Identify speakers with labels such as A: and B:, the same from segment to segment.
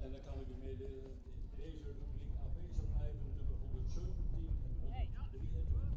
A: En dan kan ik u meedelen, in deze rubriek aanwezig blijven nummer 117 en 123.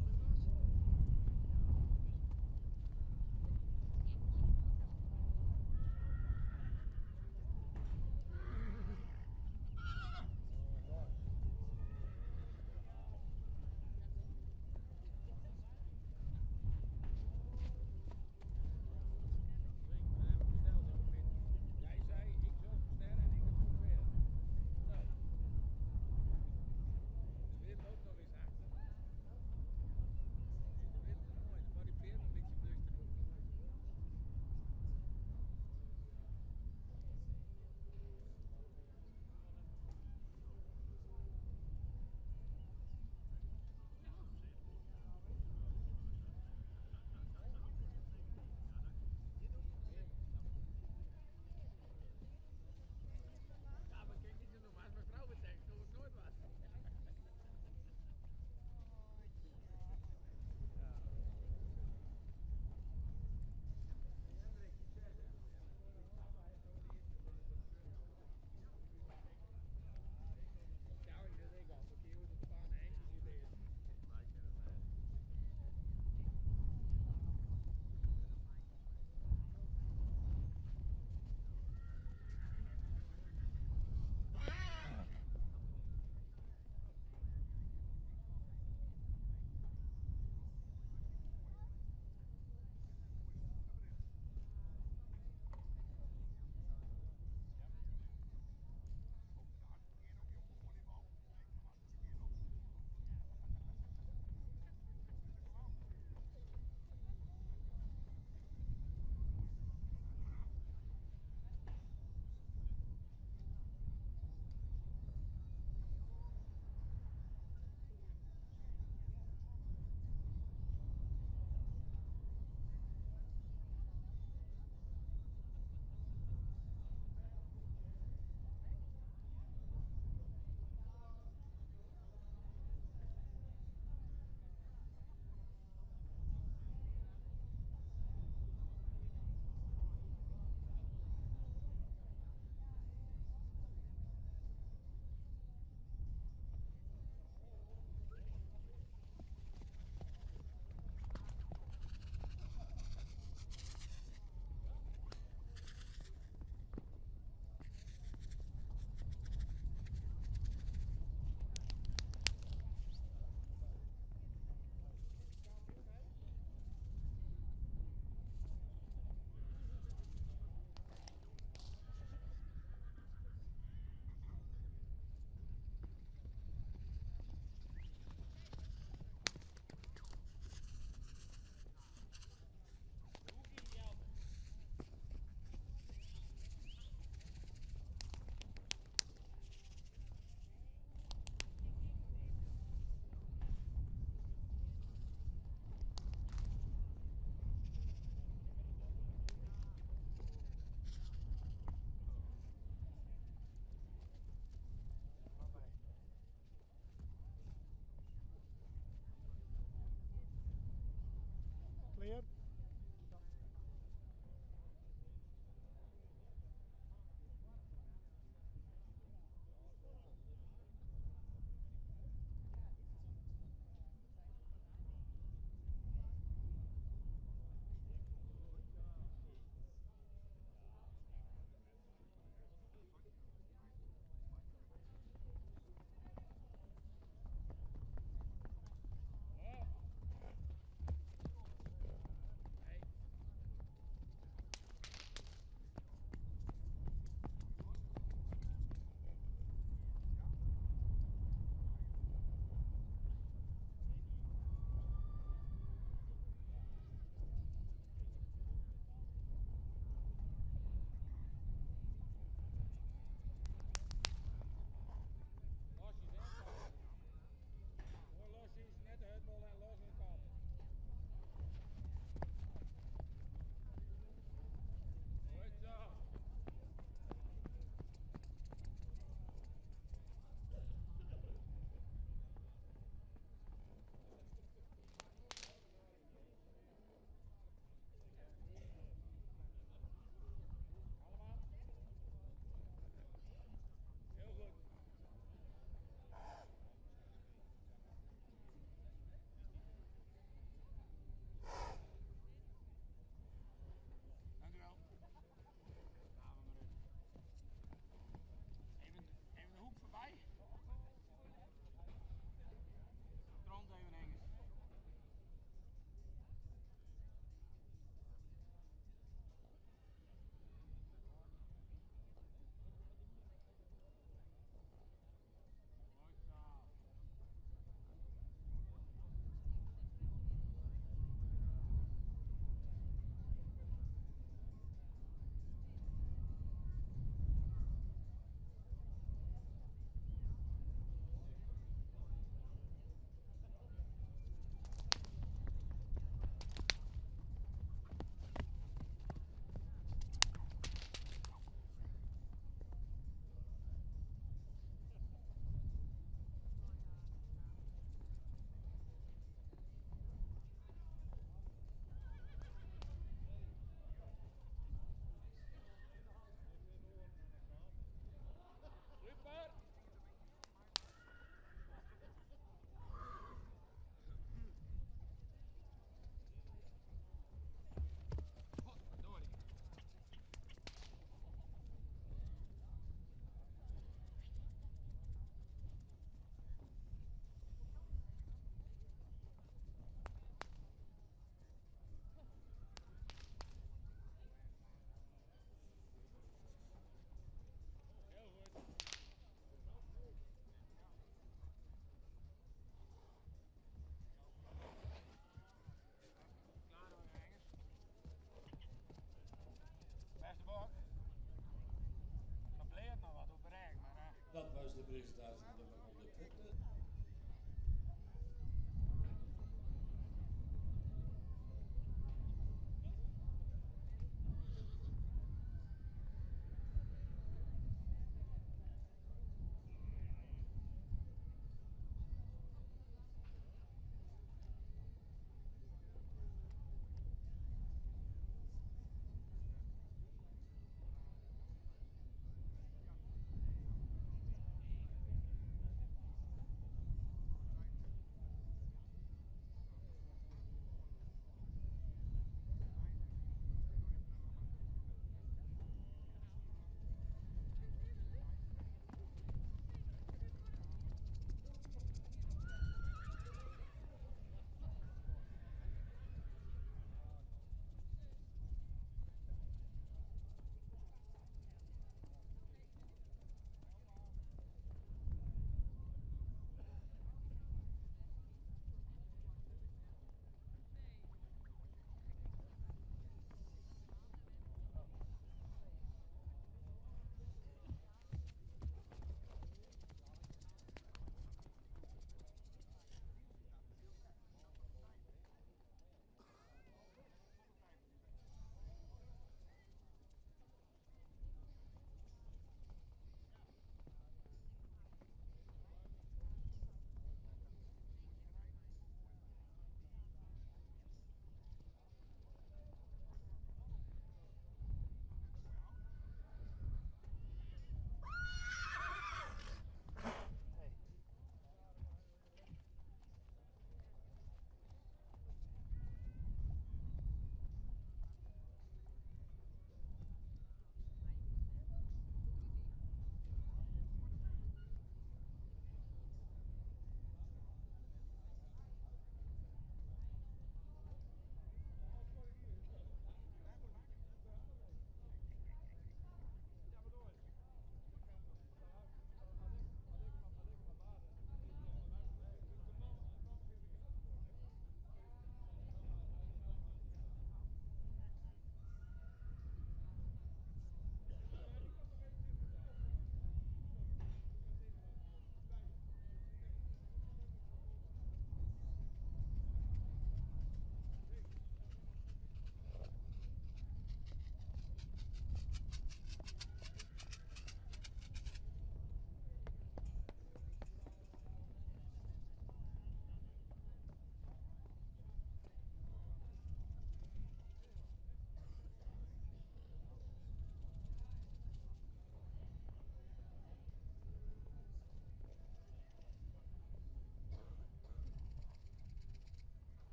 A: de presentatie van nummer 120.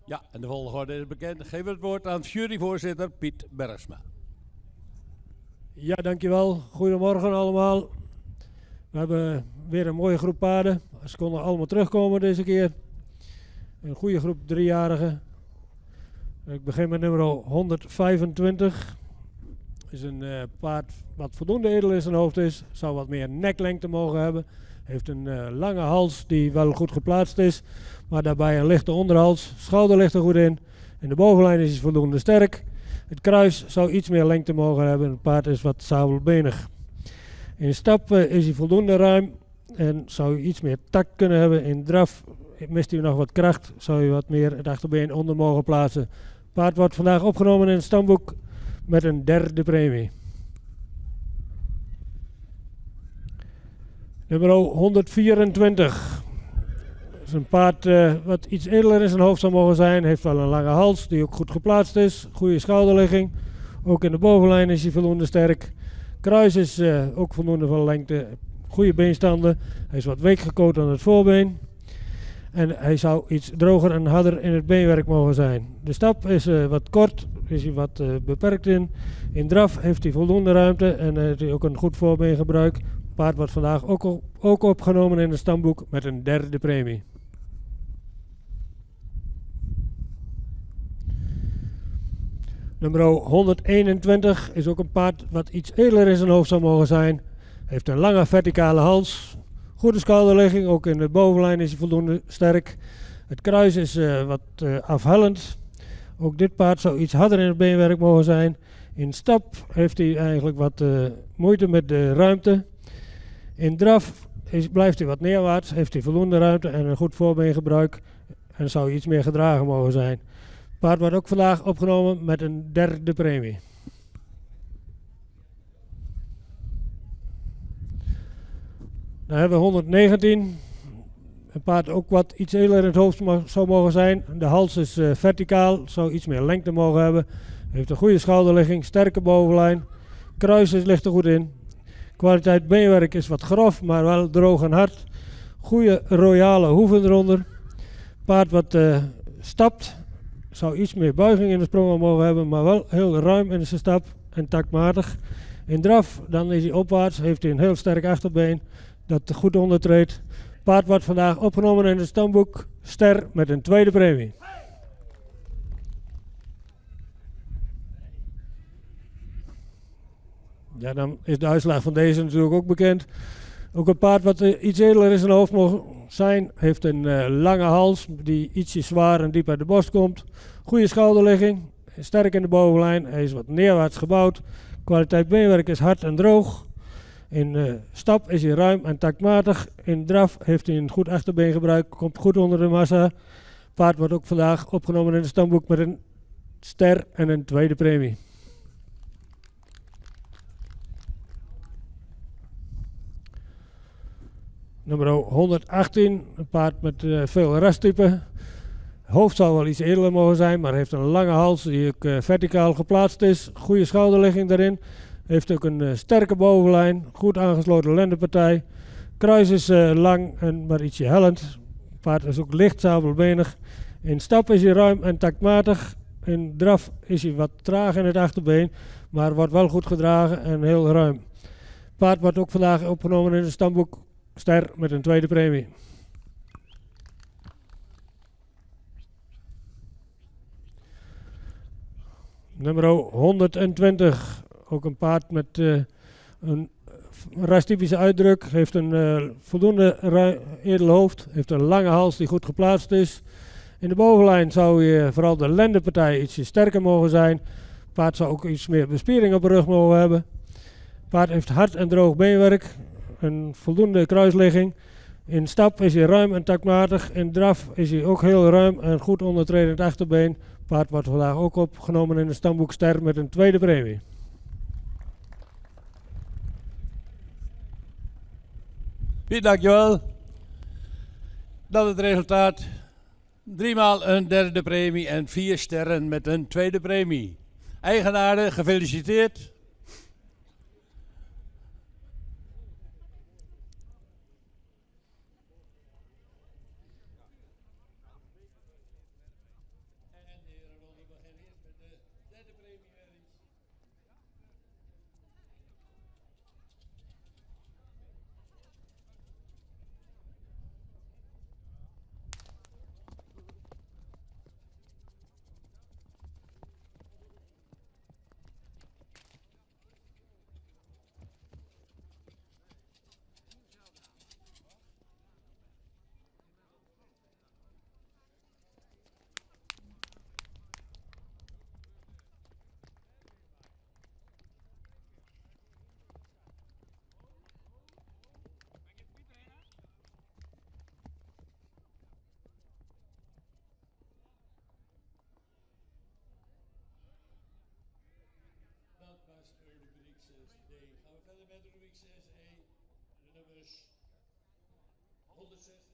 A: Ja, en de volgorde is bekend. Ik geef het woord aan juryvoorzitter Piet Bergsma.
B: Ja, dankjewel. Goedemorgen allemaal. We hebben weer een mooie groep paarden. Ze konden allemaal terugkomen deze keer. Een goede groep driejarigen. Ik begin met nummer 125. Is een paard wat voldoende edel in zijn hoofd is. Zou wat meer neklengte mogen hebben. Heeft een lange hals die wel goed geplaatst is. Maar daarbij een lichte onderhals. Schouder ligt er goed in. In de bovenlijn is hij voldoende sterk. Het kruis zou iets meer lengte mogen hebben. Het paard is wat sabelbenig. In stap is hij voldoende ruim. En zou hij iets meer tak kunnen hebben. In draf mist hij nog wat kracht. Zou je wat meer het achterbeen onder mogen plaatsen. Het paard wordt vandaag opgenomen in het stamboek met een derde premie. Nummer 124. Dat is een paard wat iets edeler in zijn hoofd zou mogen zijn. Heeft wel een lange hals die ook goed geplaatst is. Goede schouderligging. Ook in de bovenlijn is hij voldoende sterk. Kruis is ook voldoende van lengte. Goede beenstanden. Hij is wat week gekoot aan het voorbeen. En hij zou iets droger en harder in het beenwerk mogen zijn. De stap is wat kort, is hij wat beperkt in. In draf heeft hij voldoende ruimte en heeft hij ook een goed voorbeengebruik. Het paard wordt vandaag ook opgenomen in het stamboek met een derde premie. Nummer 121 is ook een paard wat iets edeler in zijn hoofd zou mogen zijn. Heeft een lange verticale hals. Goede schouderligging, ook in de bovenlijn is hij voldoende sterk. Het kruis is wat afhellend. Ook dit paard zou iets harder in het beenwerk mogen zijn. In stap heeft hij eigenlijk wat moeite met de ruimte. In draf blijft hij wat neerwaarts, heeft hij voldoende ruimte en een goed voorbeengebruik. En zou iets meer gedragen mogen zijn. Het paard wordt ook vandaag opgenomen met een derde premie. Dan hebben we 119. Een paard ook wat iets edeler in het hoofd zou mogen zijn. De hals is verticaal, zou iets meer lengte mogen hebben. Heeft een goede schouderligging, sterke bovenlijn. Kruis ligt er goed in. Kwaliteit beenwerk is wat grof, maar wel droog en hard. Goede royale hoeven eronder. Paard wat stapt, zou iets meer buiging in de sprong mogen hebben, maar wel heel ruim in zijn stap en taktmatig. In draf, dan is hij opwaarts, heeft hij een heel sterk achterbeen dat goed ondertreedt. Paard wordt vandaag opgenomen in het stamboek. Ster met een tweede premie. Ja, dan is de uitslag van deze natuurlijk ook bekend. Ook een paard wat iets edeler in zijn hoofd mag zijn. Heeft een lange hals die ietsje zwaar en diep uit de borst komt. Goede schouderligging. Sterk in de bovenlijn. Hij is wat neerwaarts gebouwd. Kwaliteit beenwerk is hard en droog. In stap is hij ruim en taktmatig. In draf heeft hij een goed achterbeengebruik. Komt goed onder de massa. Paard wordt ook vandaag opgenomen in het stamboek met een ster en een tweede premie. Nummer 118, een paard met veel resttype. Hoofd zou wel iets edeler mogen zijn, maar heeft een lange hals die ook verticaal geplaatst is. Goede schouderligging daarin. Heeft ook een sterke bovenlijn, goed aangesloten lendenpartij. Kruis is lang en maar ietsje hellend. Het paard is ook licht sabelbenig. In stap is hij ruim en taktmatig. In draf is hij wat traag in het achterbeen, maar wordt wel goed gedragen en heel ruim. Het paard wordt ook vandaag opgenomen in het stamboek. Ster met een tweede premie. Nummer 120. Ook een paard met een rastypische uitdruk. Heeft een voldoende edel hoofd. Heeft een lange hals die goed geplaatst is. In de bovenlijn zou je vooral de lendenpartij ietsje sterker mogen zijn. Het paard zou ook iets meer bespiering op de rug mogen hebben. Het paard heeft hard en droog beenwerk. Een voldoende kruisligging. In stap is hij ruim en taktmatig. In draf is hij ook heel ruim en goed ondertredend achterbeen. Paard wordt vandaag ook opgenomen in de stamboek ster met een tweede premie.
A: Piet, dankjewel. Dat het resultaat. 3 maal een derde premie en 4 sterren met een tweede premie. Eigenaren, gefeliciteerd. 6D. Gaan we verder met rubriek 6E, de nummers 126.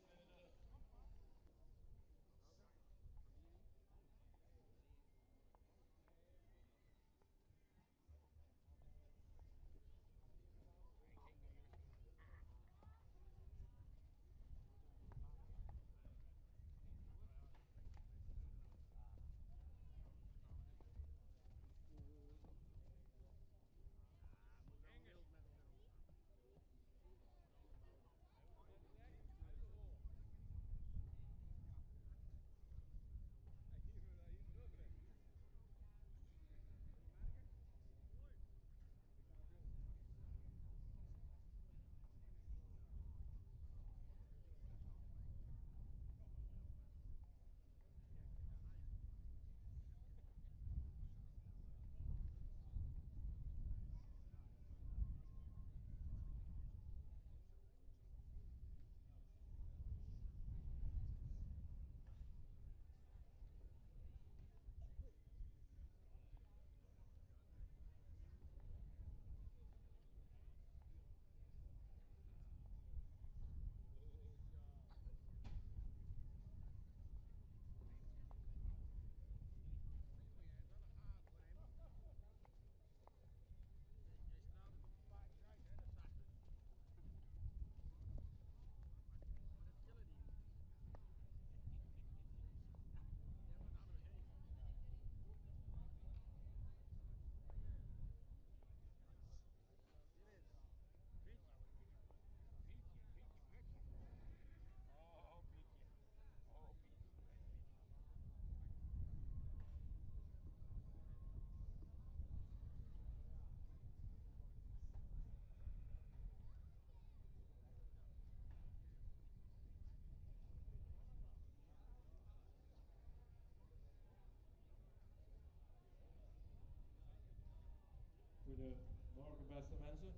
C: Goedemorgen beste mensen.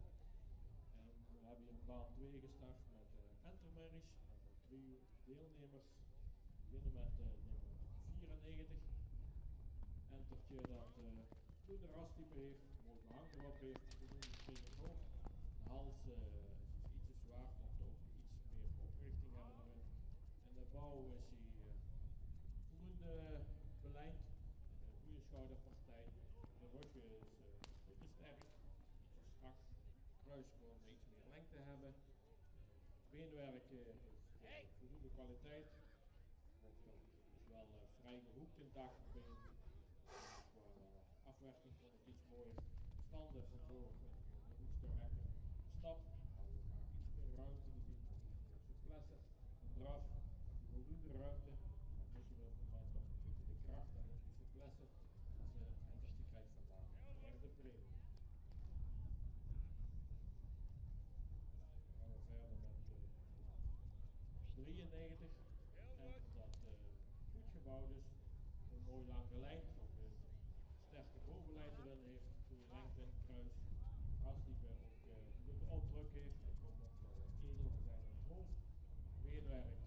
C: We hebben hier baan 2 gestart met Entermarriage. We hebben 3 deelnemers. We beginnen met nummer 94. Entertje dat voldoende rastype heeft, mooi behang erop heeft, voldoende springend hoofd. De hals is ietsje zwaar, komt ook iets meer oprichting hebben erin. En de bouw is hij voldoende belijnd. Goede schouderpartij. De rug is goed sterk, ietsje strak. Kruisvorm iets meer lengte hebben. Beenwerk is voldoende kwaliteit. Dat is wel vrij gehoekt in het achterbeen. Qua afwerking vond ik iets mooier. Standen van voor een iets correcter stap. We graag iets meer ruimte gezien. Souplesse, een draf, voldoende ruimte. Missen we op het moment nog een beetje de kracht en de souplesse. En dus die krijgt vandaag de derde premie. Dan gaan we verder met 93. En dat goed gebouwd is. Een mooi lang gelijnd. Ook een sterke bovenlijn erin heeft. Goede lengte in het kruis. Rastype ook voldoende opdruk heeft. En komt ook nog edel zijn op het hoofd. Beenwerk.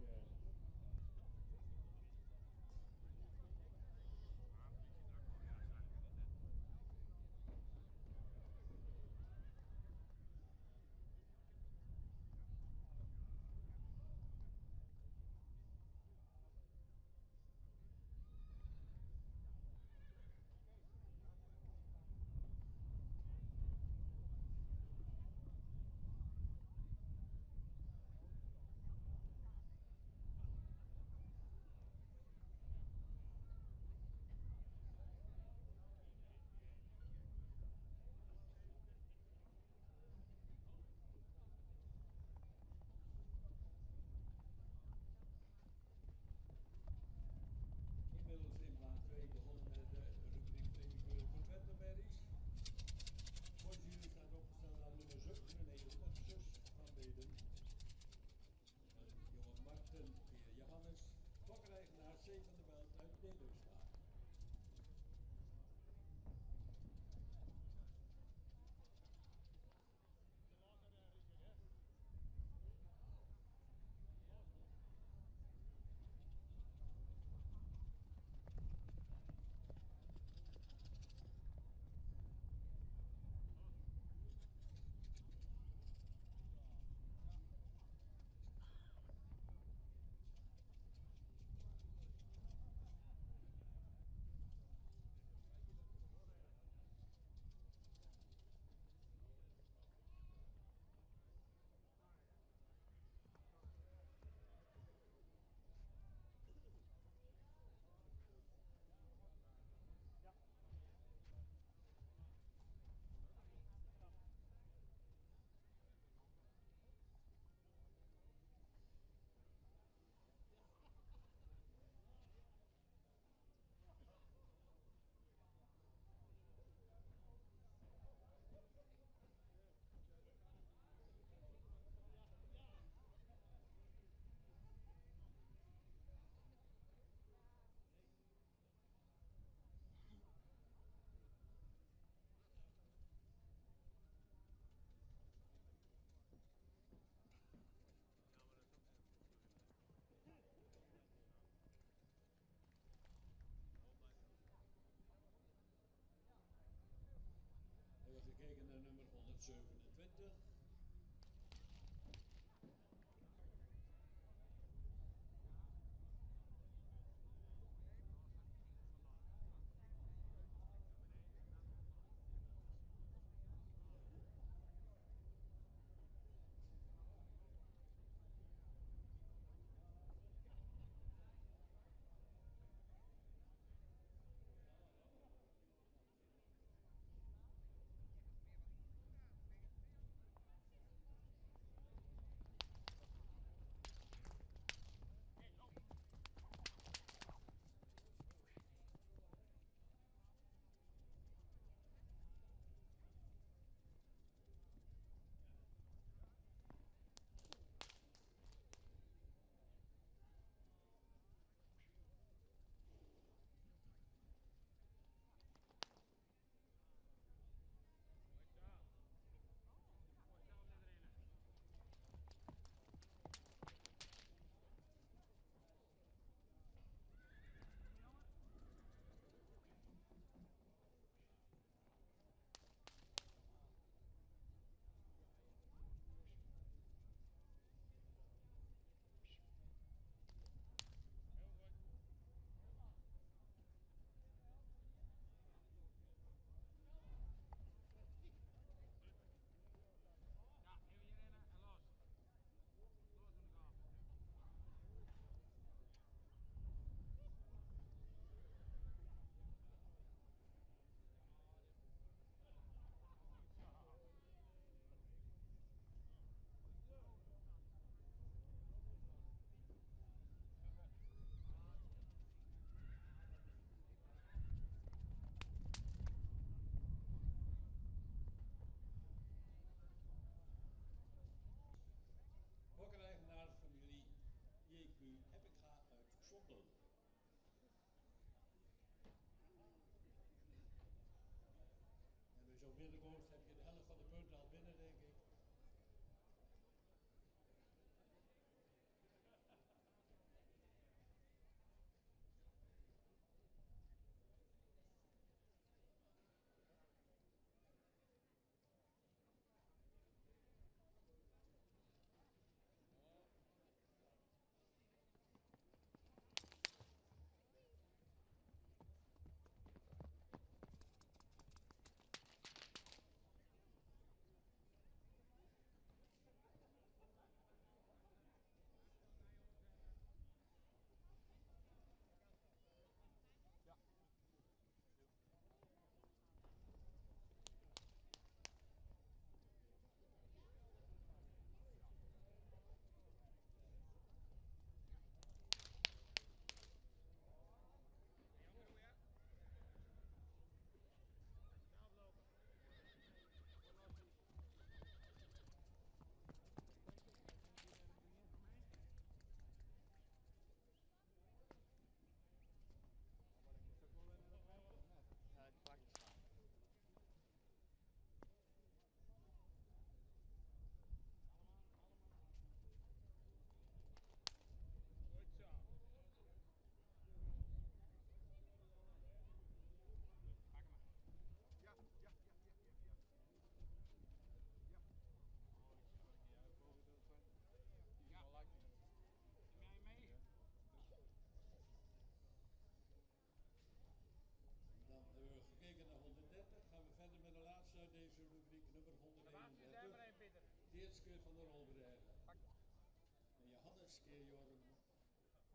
A: Walters, Joren,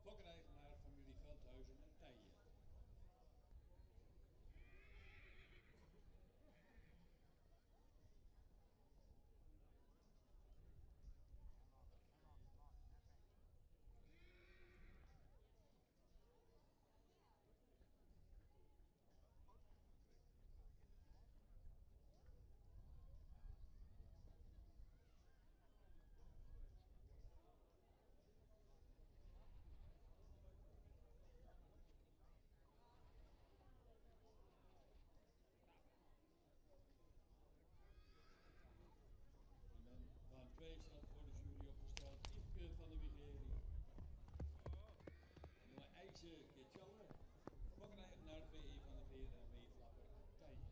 A: fokkeneigenaar familie Veldhuizen en Tijen. Baan 2 staat voor de jury opgesteld Yveske van de Wigeri. Jonge IJze Ketjalle, fokkeneigenaar VE van de Veer en meeflapper Tijen.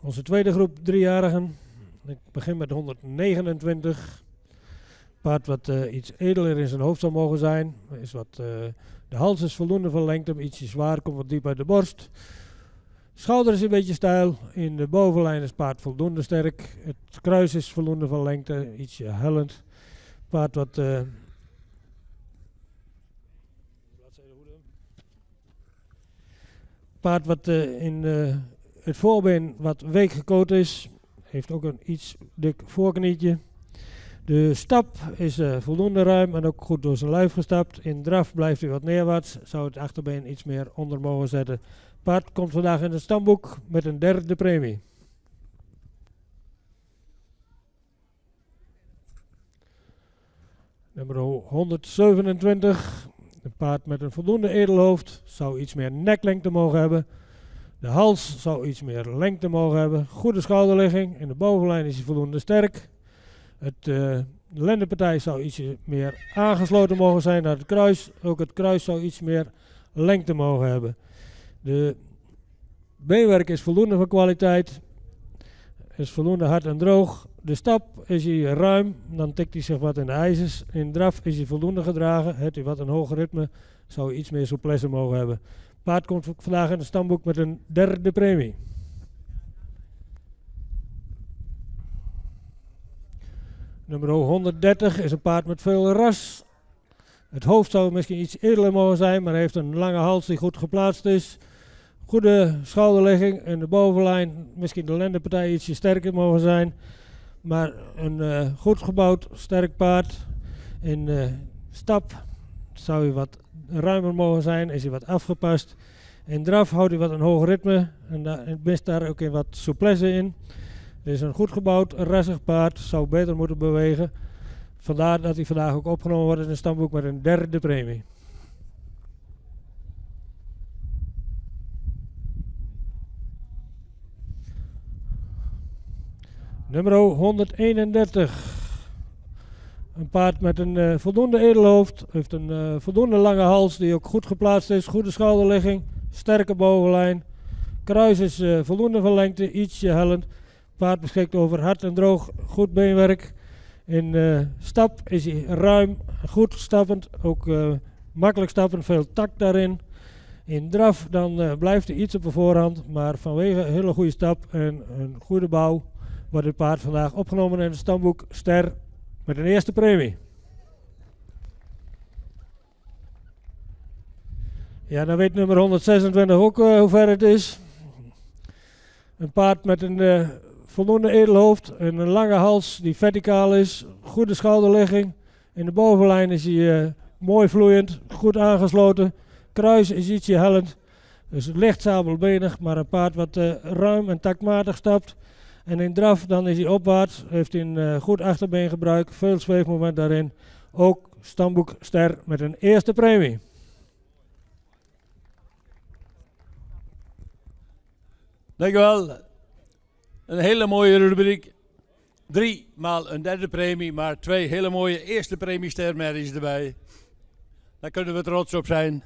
B: Onze tweede groep driejarigen. Ik begin met 129. Paard wat iets edeler in zijn hoofd zou mogen zijn. Is wat, de hals is voldoende van lengte, ietsje zwaar, komt wat diep uit de borst. Schouder is een beetje steil. In de bovenlijn is het paard voldoende sterk. Het kruis is voldoende van lengte, ietsje hellend. Paard wat... paard wat in het voorbeen wat week gekoot is. Heeft ook een iets dik voorknietje. De stap is voldoende ruim en ook goed door zijn lijf gestapt. In draf blijft hij wat neerwaarts. Zou het achterbeen iets meer onder mogen zetten. Paard komt vandaag in het stamboek met een derde premie. Nummer 127. Een paard met een voldoende edelhoofd. Zou iets meer neklengte mogen hebben. De hals zou iets meer lengte mogen hebben. Goede schouderligging. In de bovenlijn is hij voldoende sterk. De lendenpartij zou iets meer aangesloten mogen zijn naar het kruis. Ook het kruis zou iets meer lengte mogen hebben. De beenwerk is voldoende van kwaliteit. Is voldoende hard en droog. De stap is hij ruim. Dan tikt hij zich wat in de ijzers. In draf is hij voldoende gedragen. Heeft hij wat een hoger ritme. Zou hij iets meer souplesse mogen hebben. Paard komt vandaag in het stamboek met een derde premie. Nummer 130 is een paard met veel ras. Het hoofd zou misschien iets edeler mogen zijn, maar heeft een lange hals die goed geplaatst is. Goede schouderligging in de bovenlijn. Misschien de lendenpartij ietsje sterker mogen zijn. Maar een goed gebouwd, sterk paard. In stap zou hij wat ruimer mogen zijn, is hij wat afgepast. In draf houdt hij wat een hoog ritme en mist daar ook in wat souplesse in. Het is een goed gebouwd, rassig paard, zou beter moeten bewegen. Vandaar dat hij vandaag ook opgenomen wordt in het stamboek met een derde premie. Nummer 131. Een paard met een voldoende edelhoofd, heeft een voldoende lange hals die ook goed geplaatst is, goede schouderligging, sterke bovenlijn. Kruis is voldoende van lengte, ietsje hellend. Paard beschikt over hard en droog, goed beenwerk. In stap is hij ruim, goed stappend, ook makkelijk stappend, veel takt daarin. In draf dan blijft hij iets op de voorhand, maar vanwege een hele goede stap en een goede bouw wordt het paard vandaag opgenomen in het stamboek Ster met een eerste premie. Ja, dan weet nummer 126 ook hoe ver het is. Een paard met een voldoende edelhoofd en een lange hals die verticaal is, goede schouderligging. In de bovenlijn is hij mooi vloeiend, goed aangesloten. Kruis is ietsje hellend, dus licht sabelbenig, maar een paard wat ruim en taktmatig stapt. En in draf dan is hij opwaarts, heeft hij een goed achterbeengebruik, veel zweefmoment daarin. Ook stamboek Ster met een eerste premie.
A: Dankjewel. Een hele mooie rubriek. 3 maal een derde premie, maar 2 hele mooie eerste premie stermerries erbij. Daar kunnen we trots op zijn.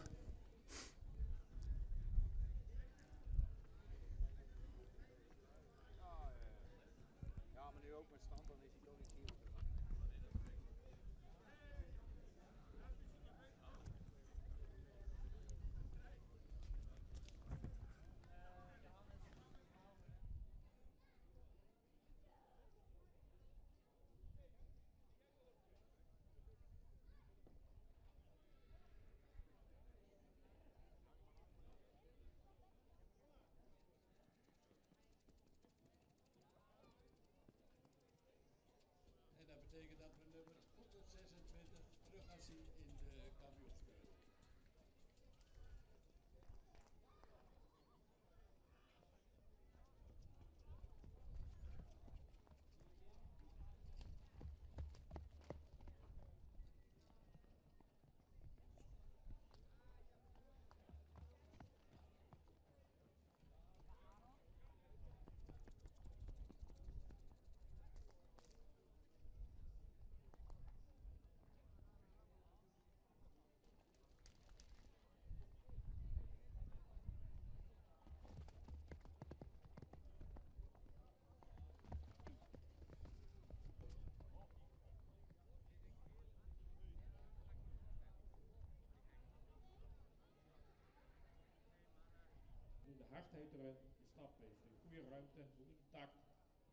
C: hardheid erin. De stap heeft een goede ruimte, goede takt.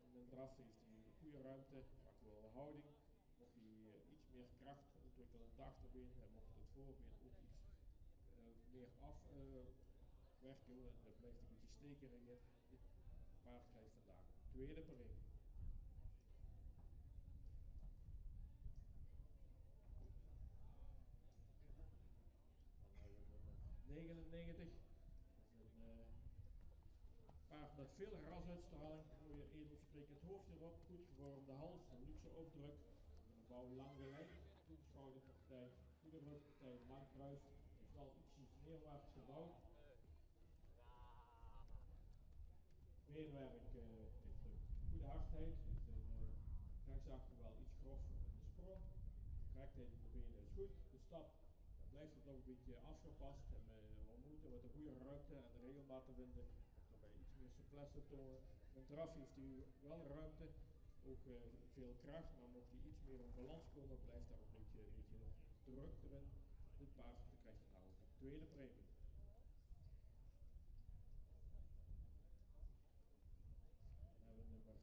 C: En de draf heeft hij een goede ruimte, actuele houding. Mocht hij iets meer kracht ontwikkelen in het achterbeen, en mocht het voorbeen ook iets meer afwerken, dan blijft een beetje steken erin. Dit paard krijgt vandaag tweede premie. met veel rasuitstraling, mooie edelsprekend hoofdje erop, goed gevormde hals, een luxe opdruk, een bouw lang gelijk, goede schouderpartij, goede rugpartij, lang kruis, is wel ietsjes neerwaarts gebouwd. Beenwerk heeft een goede hardheid, heeft een rechtsachter wel iets grof in de sprong. De correctheid in de benen is goed. De stap blijft het nog een beetje afgepast en we moeten met een goede ruimte en de regelmaat te vinden. Daarbij iets meer souplesse tonen. Met draf heeft u wel ruimte, ook veel kracht, maar mocht hij iets meer in balans komen, blijft daar een beetje druk erin. Dit paard krijgt nou de tweede premie. Dan hebben we nummer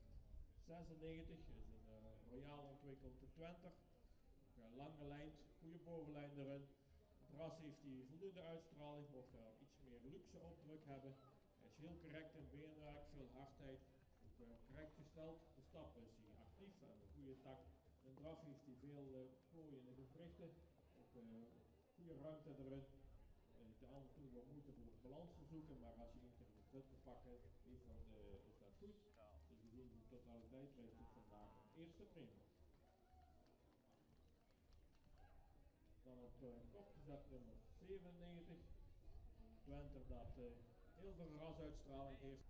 C: 96, is een royaal ontwikkelde Twenter. Lang gelijnd, goede bovenlijn erin. Het ras heeft hij voldoende uitstraling, mocht wel iets meer luxe opdruk hebben. Hij is heel correct in beenwerk, veel hardheid, ook correct gesteld. De stap is hij actief en een goede tak. In draf heeft hij veel plooiende gewrichten, ook goede ruimte erin. De andere toe wel moeite voor de balans te zoeken, maar als je één keer de put te pakken heeft, dan is dat goed. Dus gezien de totaliteit krijgt hij vandaag een eerste premie. Dan op kop gezet nummer 97. Een Twenter dat heel veel rasuitstraling heeft.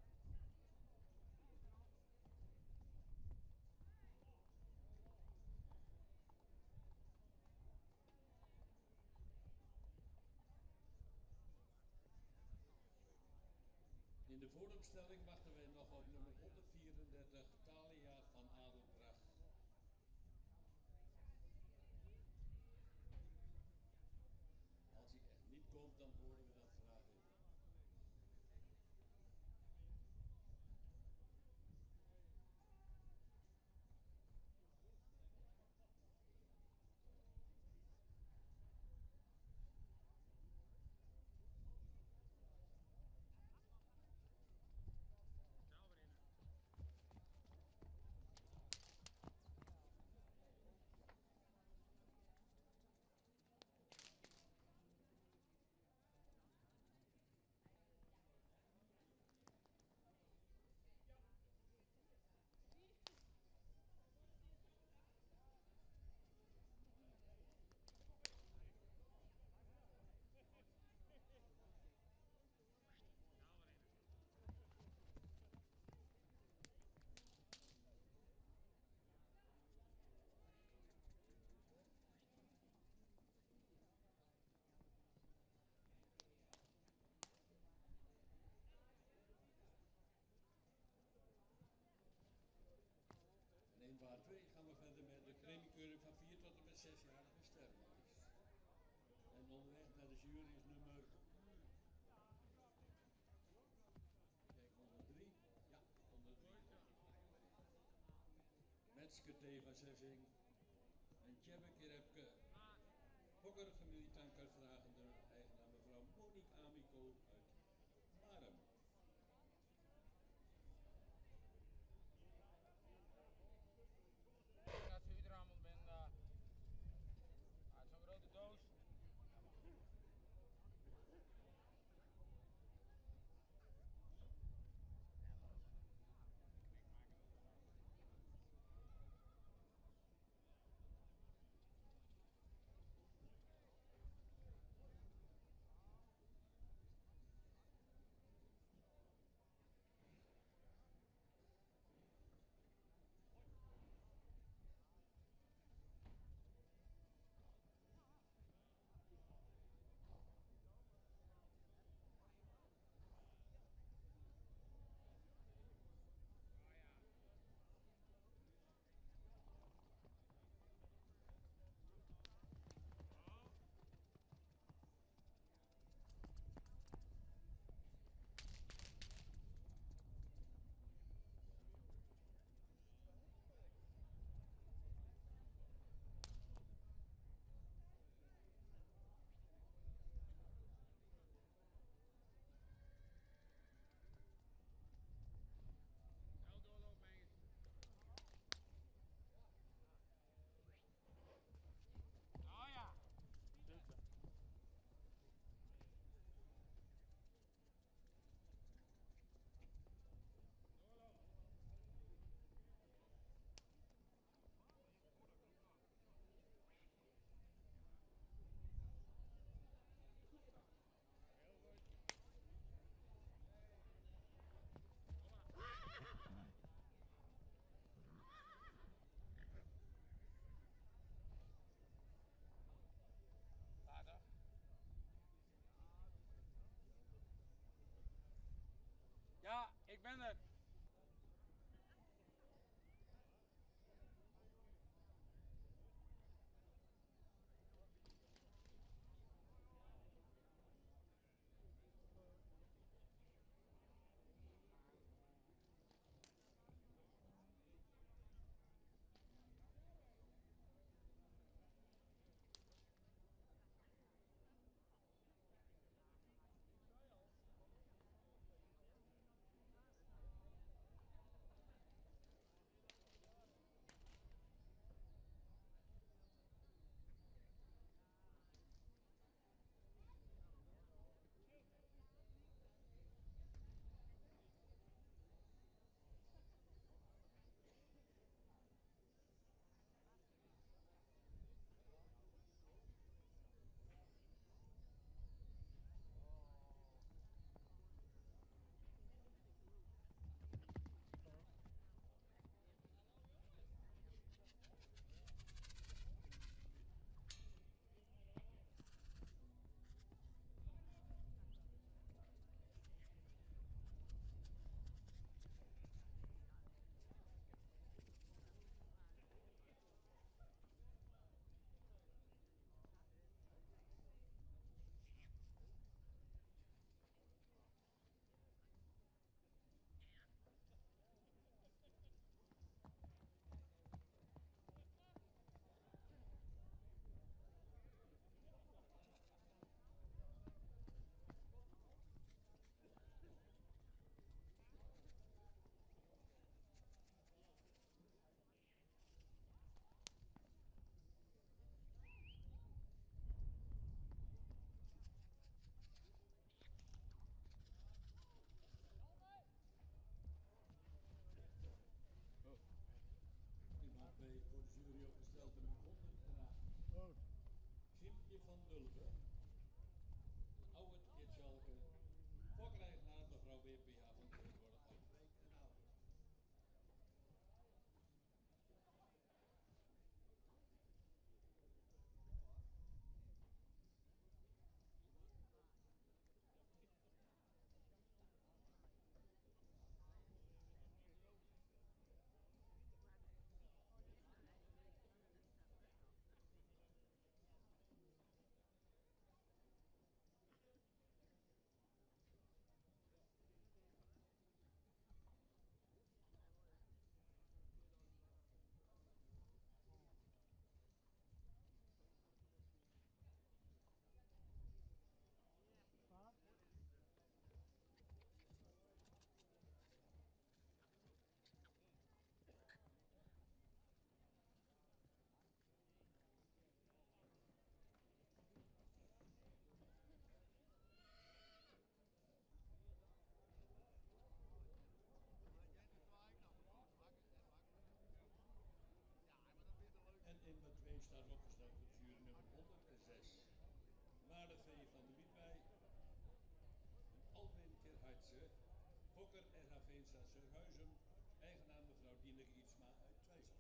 A: In de vooropstelling wachten we nog op nummer 134, Thalia van Adelbracht. Als hij echt niet komt, dan horen we dat graag in. En in waar 2 gaan we verder met de premiekeuring van 4 tot en met 6-jarige sterrenmeisjes. En onderweg naar de jury is nummer... Kijk, 103. Ja, 103. Metske T van Zessing. En Tjebbe Kerepke. Fokker familie tankervragende eigenaar mevrouw Monique Amico uit Marem.
D: Als je er allemaal bent, uit zo'n grote doos.
A: Dulve. Oude Kitschalke. Fokkereigenaar mevrouw W.P.A. van Tegenwoordig Uitwijk en Oude. En in de 2 staat opgesteld het jury nummer 106. Maarten V. van de Wietwij. En Alwin Gerhardse. Fokker R.H. Veenstra Surhuizen. Eigenaar mevrouw Dieneke Ietsma uit Twijzel.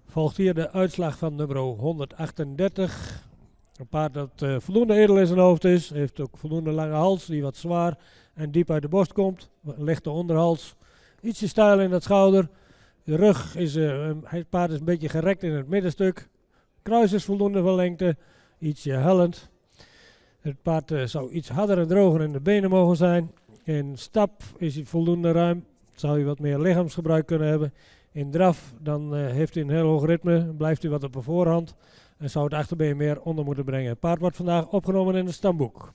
B: Volgt hier de uitslag van nummer 138. Een paard dat voldoende edel in zijn hoofd is. Heeft ook voldoende lange hals die wat zwaar en diep uit de borst komt. Een lichte onderhals. Ietsje stijl in het schouder. De rug is, het paard is een beetje gerekt in het middenstuk. Kruis is voldoende van lengte. Ietsje hellend. Het paard zou iets harder en droger in de benen mogen zijn. In stap is hij voldoende ruim. Zou hij wat meer lichaamsgebruik kunnen hebben. In draf dan heeft hij een heel hoog ritme. Blijft hij wat op de voorhand. En zou het achterbeen meer onder moeten brengen. Het paard wordt vandaag opgenomen in het stamboek.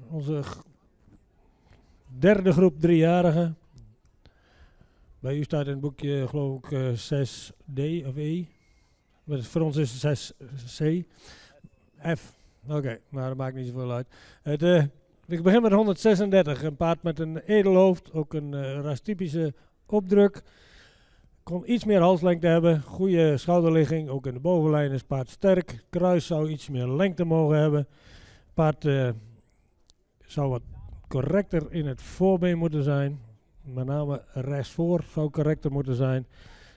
B: Onze derde groep driejarigen. Bij u staat in het boekje geloof ik 6D of E. Maar voor ons is het 6C. F. Oké, maar dat maakt niet zoveel uit. Ik begin met 136. Een paard met een edelhoofd. Ook een rastypische opdruk. Kon iets meer halslengte hebben. Goede schouderligging. Ook in de bovenlijn is het paard sterk. Kruis zou iets meer lengte mogen hebben. Paard zou wat correcter in het voorbeen moeten zijn. Met name rechtsvoor zou correcter moeten zijn.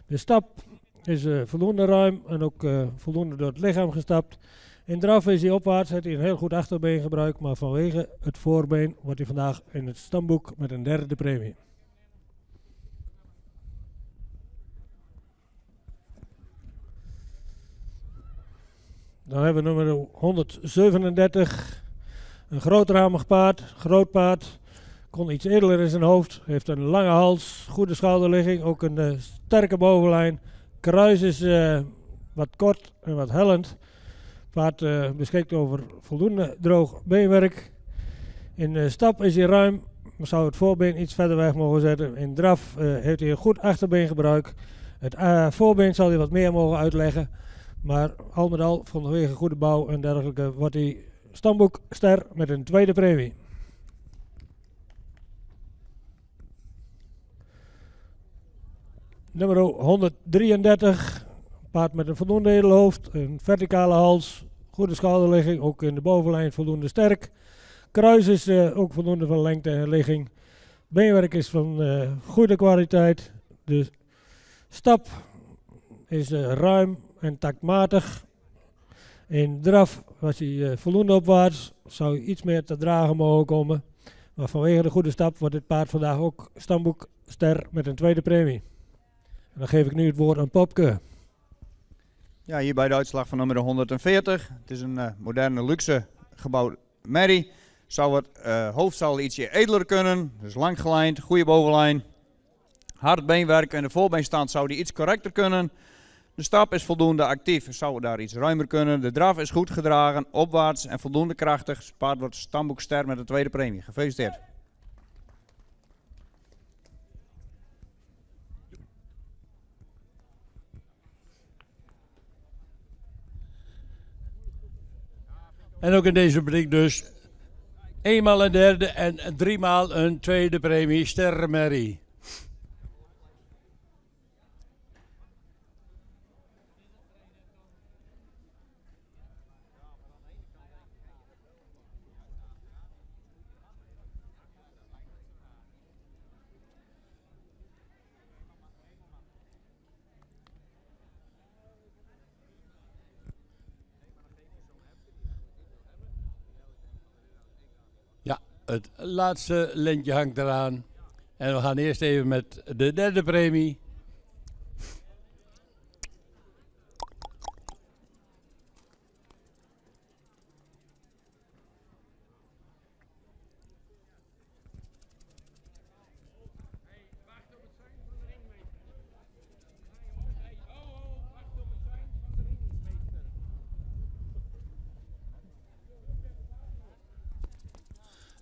B: De stap is voldoende ruim en ook voldoende door het lichaam gestapt. In draf is hij opwaarts, heeft hij een heel goed achterbeen gebruikt, maar vanwege het voorbeen wordt hij vandaag in het stamboek met een derde premie. Dan hebben we nummer 137. Een grootramig paard, groot paard. Kon iets edeler in zijn hoofd. Heeft een lange hals, goede schouderligging. Ook een sterke bovenlijn. Kruis is wat kort en wat hellend. Paard beschikt over voldoende droog beenwerk. In stap is hij ruim. Zou het voorbeen iets verder weg mogen zetten. In draf heeft hij een goed achterbeengebruik. Het voorbeen zal hij wat meer mogen uitleggen. Maar al met al, vanwege goede bouw en dergelijke, wordt hij stamboekster met een tweede premie. Nummer 133. Paard met een voldoende edelhoofd, een verticale hals, goede schouderligging, ook in de bovenlijn voldoende sterk. Kruis is ook voldoende van lengte en ligging. Beenwerk is van goede kwaliteit. De stap is ruim en taktmatig. In draf was hij voldoende opwaarts, zou iets meer te dragen mogen komen. Maar vanwege de goede stap wordt dit paard vandaag ook stamboekster met een tweede premie. En dan geef ik nu het woord aan Popke.
E: Ja, hier bij de uitslag van nummer 140. Het is een moderne luxe gebouwd merrie. Zou het hoofd zal ietsje edeler kunnen, dus lang gelijnd, goede bovenlijn. Hard beenwerk en de voorbeenstand zou die iets correcter kunnen. De stap is voldoende actief, zou daar iets ruimer kunnen. De draf is goed gedragen, opwaarts en voldoende krachtig. Het paard wordt stamboekster met de tweede premie. Gefeliciteerd.
A: En ook in deze rubriek dus eenmaal een derde en driemaal een tweede premie Sterrenmerrie. Ja, het laatste lintje hangt eraan. En we gaan eerst even met de derde premie.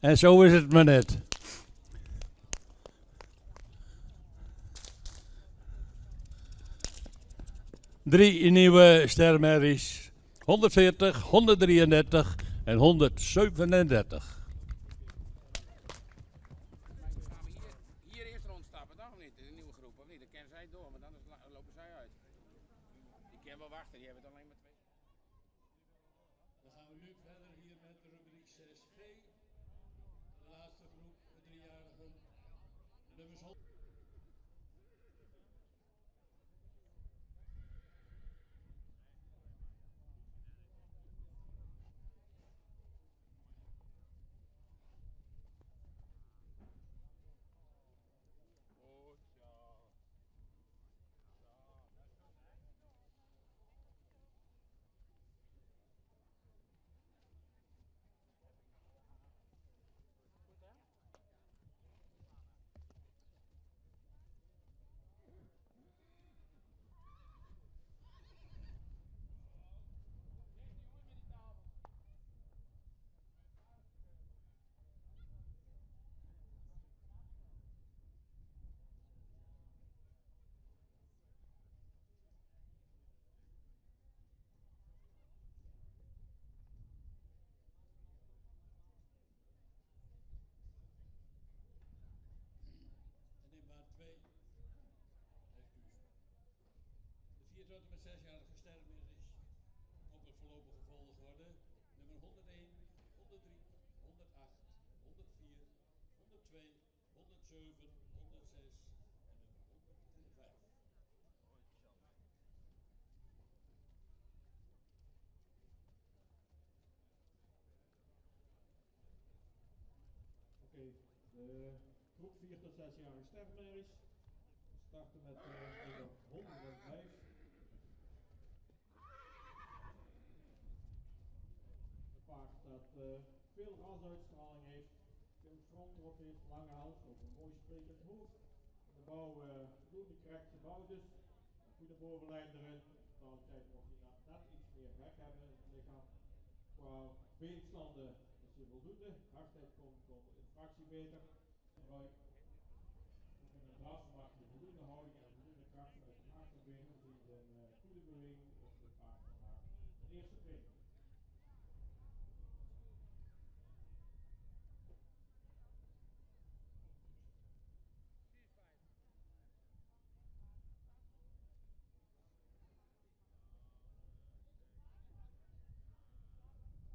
A: En zo is het maar net. Drie nieuwe sterrenmerries. 140, 133 en 137.
D: Hier eerst rondstappen, toch of niet? De nieuwe groep, of niet? Dan kennen zij door, maar dan lopen zij uit. Die kunnen wel wachten, die hebben het alleen maar twee.
A: Dan gaan we nu verder hier met de rubriek 6G. De laatste groep, de driejarigen. De nummers 100.
C: 107, 106 en een 105. Oké, de groep 4 tot 6-jarige sterrenmerries. We starten met nummer 105. Een paard dat veel rasuitstraling heeft, veel frontrok heeft, lange hals, ook een mooi sprekend hoofd. De bouw voldoende correct gebouwd is, een goede bovenlijn erin. De altijd nog net iets meer weg hebben in het lichaam. Qua beenstanden is hij voldoende, hardheid komt een fractie beter. Gebruik. Ook in een draf maakt hij voldoende houding en voldoende kracht uit de achterbenen. We zien een goede beweging op het paard vandaag. De eerste premie.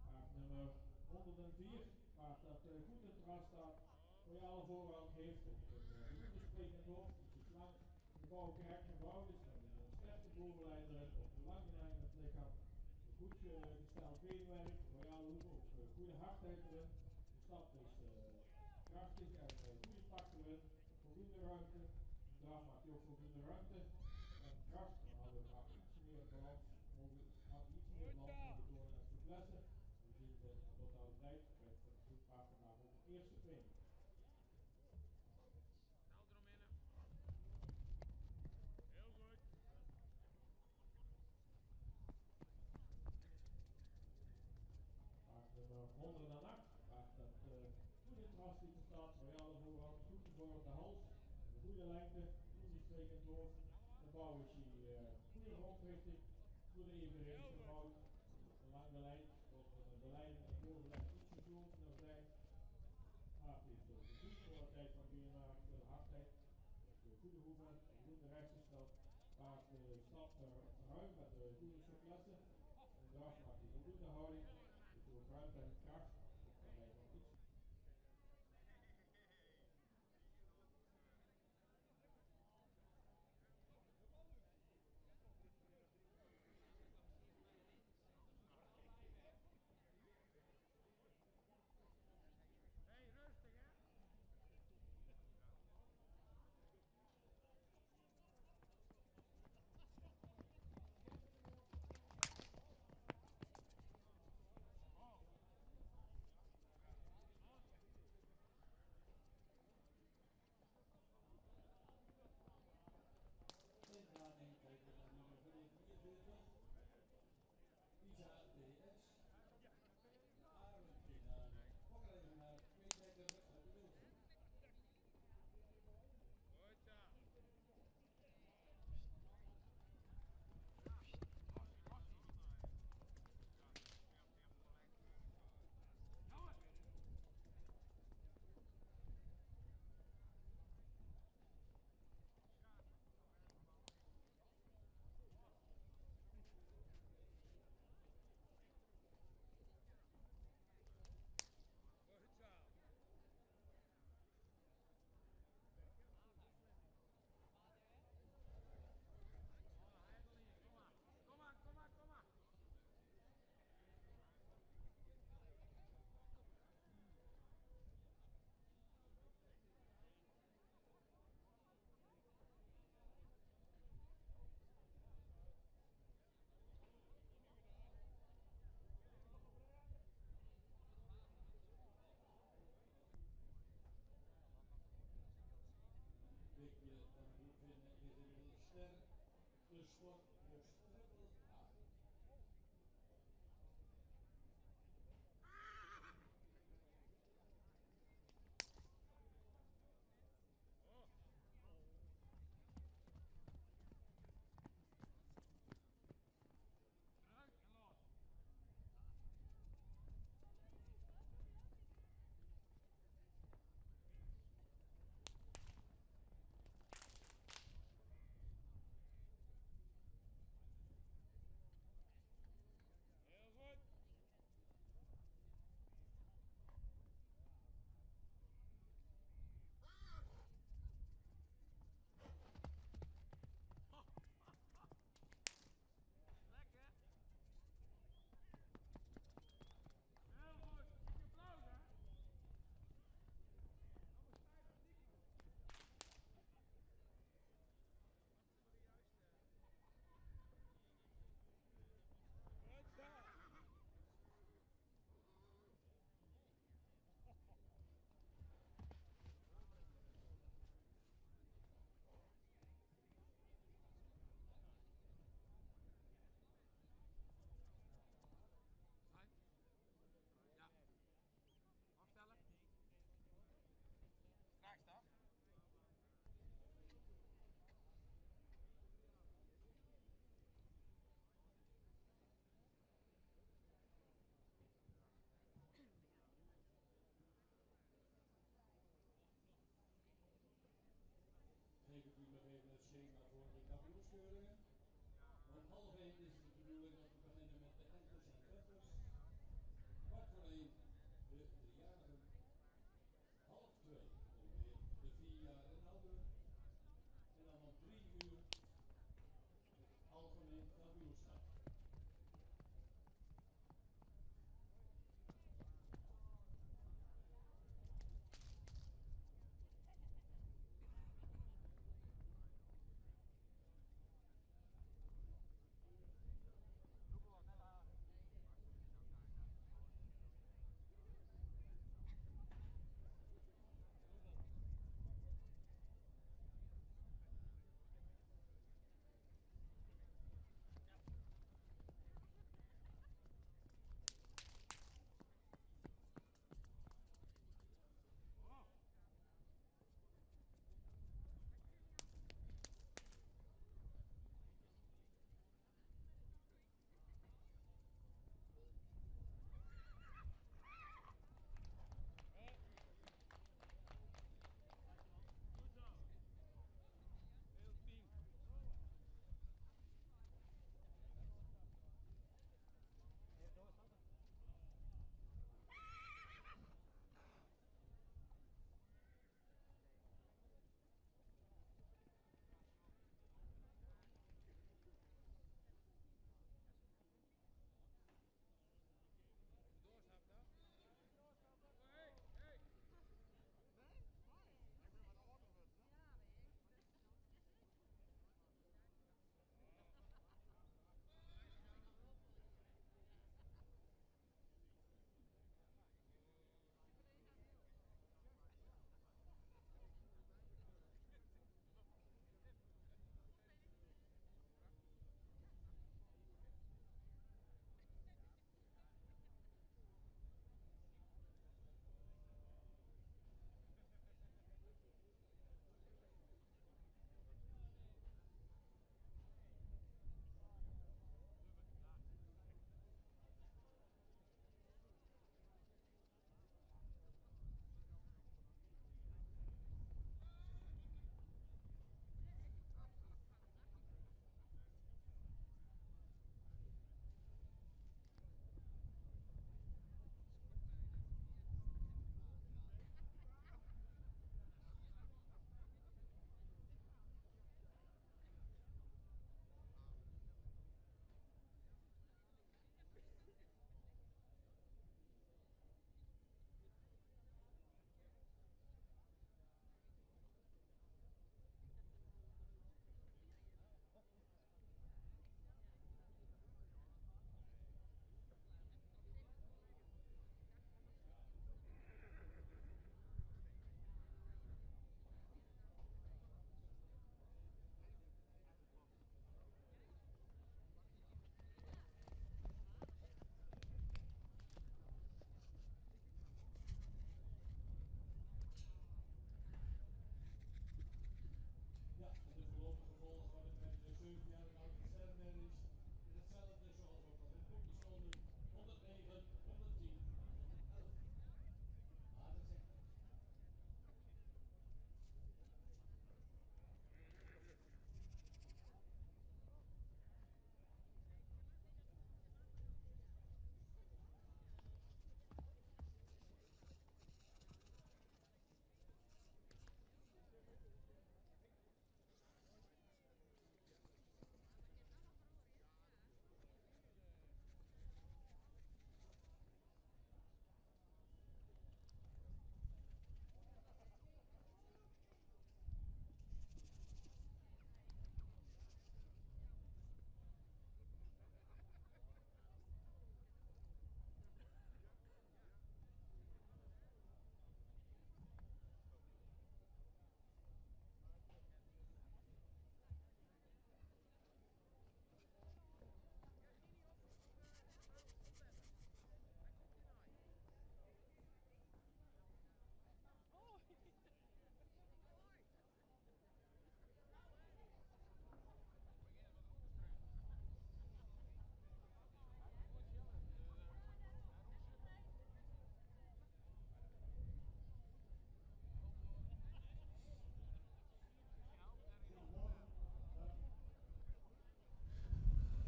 C: Paard nummer 104, paard dat goed in het ras staat, royale voorhand heeft, een goed sprekend hoofd, ietsje slank, de bouw correct gebouwd is, dan een sterke bovenlijn erin, op de lange lijn in het lichaam, een goed gesteld beenwerk, royale hoek, ook goede hardheid erin, de stap is krachtig en goede pak erin, voldoende ruimte, de draf maakt hij ook voldoende ruimte en kracht, dan hadden we graag iets meer balans, iets meer balans mogen tonen en faiblesse. We zien de totaliteit, krijgt een goed paard vandaag ook de eerste premie.
D: Nou, eromheen. Heel goed.
C: Paard nummer 108, paard dat goed in het rastype staat, royale voorhand, goed gevormde hals, een goede lengte, goede sprekend hoofd. De bouw is hier goede rondrichting, goede evenredig gebouwd, een lange lijn, de leiding en de bovenlijn iets gezoomd naar zijn. Paard heeft ook een goede kwaliteit van beenhaar, veel hardheid, een goede hoeven, een goede rechtsstap. Paard stapt ruim met een goede souplesse. En draf maakt hij voldoende houding, heeft ook ruimte en kracht. Daarbij nog iets.
D: Hey, rustig hè.
C: Inganing kijken naar nummer 44. Isa DS. Arend naar Fokkerijder naar Tweedekker uit de Wilson.
D: Goed zo. Goed zo. Kom maar, kom maar, kom maar.
C: Blikje dan goed vinden is inmiddels ster. De sport plus triple A.
D: Terug en los.
A: prijsuitkeuringen. Om 12:30 is het de bedoeling dat we beginnen met de enters en tretters. 1:15 de driejarigen. 1:30 dan weer de 4 jaar en ouder. En dan om 3 uur het algemeen kampioenschap.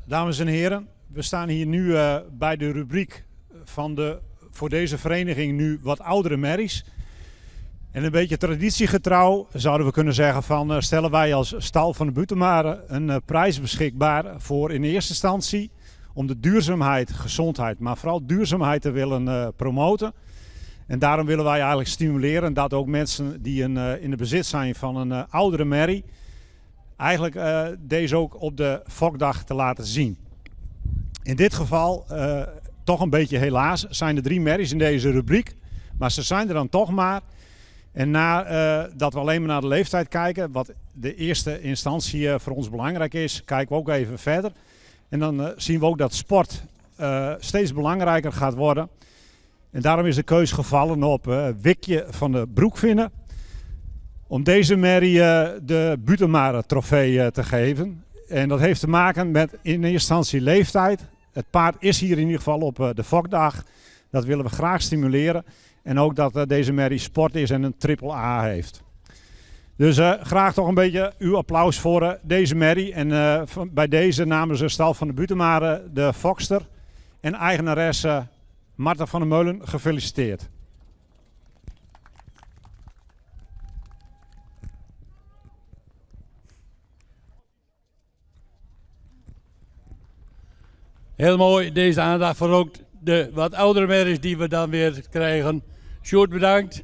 F: Dames en heren, we staan hier nu bij de rubriek van voor deze vereniging nu wat oudere merries. En een beetje traditiegetrouw zouden we kunnen zeggen van stellen wij als Stal van de Butenmaren een prijs beschikbaar voor in eerste instantie om de duurzaamheid, gezondheid, maar vooral duurzaamheid te willen promoten. En daarom willen wij eigenlijk stimuleren dat ook mensen die in de bezit zijn van een oudere merrie, eigenlijk deze ook op de Fokdag te laten zien. In dit geval, toch een beetje helaas, zijn er 3 merries in deze rubriek. Maar ze zijn er dan toch maar. En nadat we alleen maar naar de leeftijd kijken, wat de eerste instantie voor ons belangrijk is, kijken we ook even verder. En dan zien we ook dat sport steeds belangrijker gaat worden. En daarom is de keus gevallen op Wikje van de Broekvinnen. Om deze merrie de Butenmaren trofee te geven. En dat heeft te maken met in eerste instantie leeftijd. Het paard is hier in ieder geval op de Fokdag. Dat willen we graag stimuleren. En ook dat deze merrie sport is en een triple A heeft. Dus graag toch een beetje uw applaus voor deze merrie. En bij deze namens de Stal van de Butenmaren, de fokster en eigenares Marta van der Meulen gefeliciteerd.
A: Heel mooi, deze aandacht voor ook de wat oudere merries die we dan weer krijgen. Sjoerd, bedankt.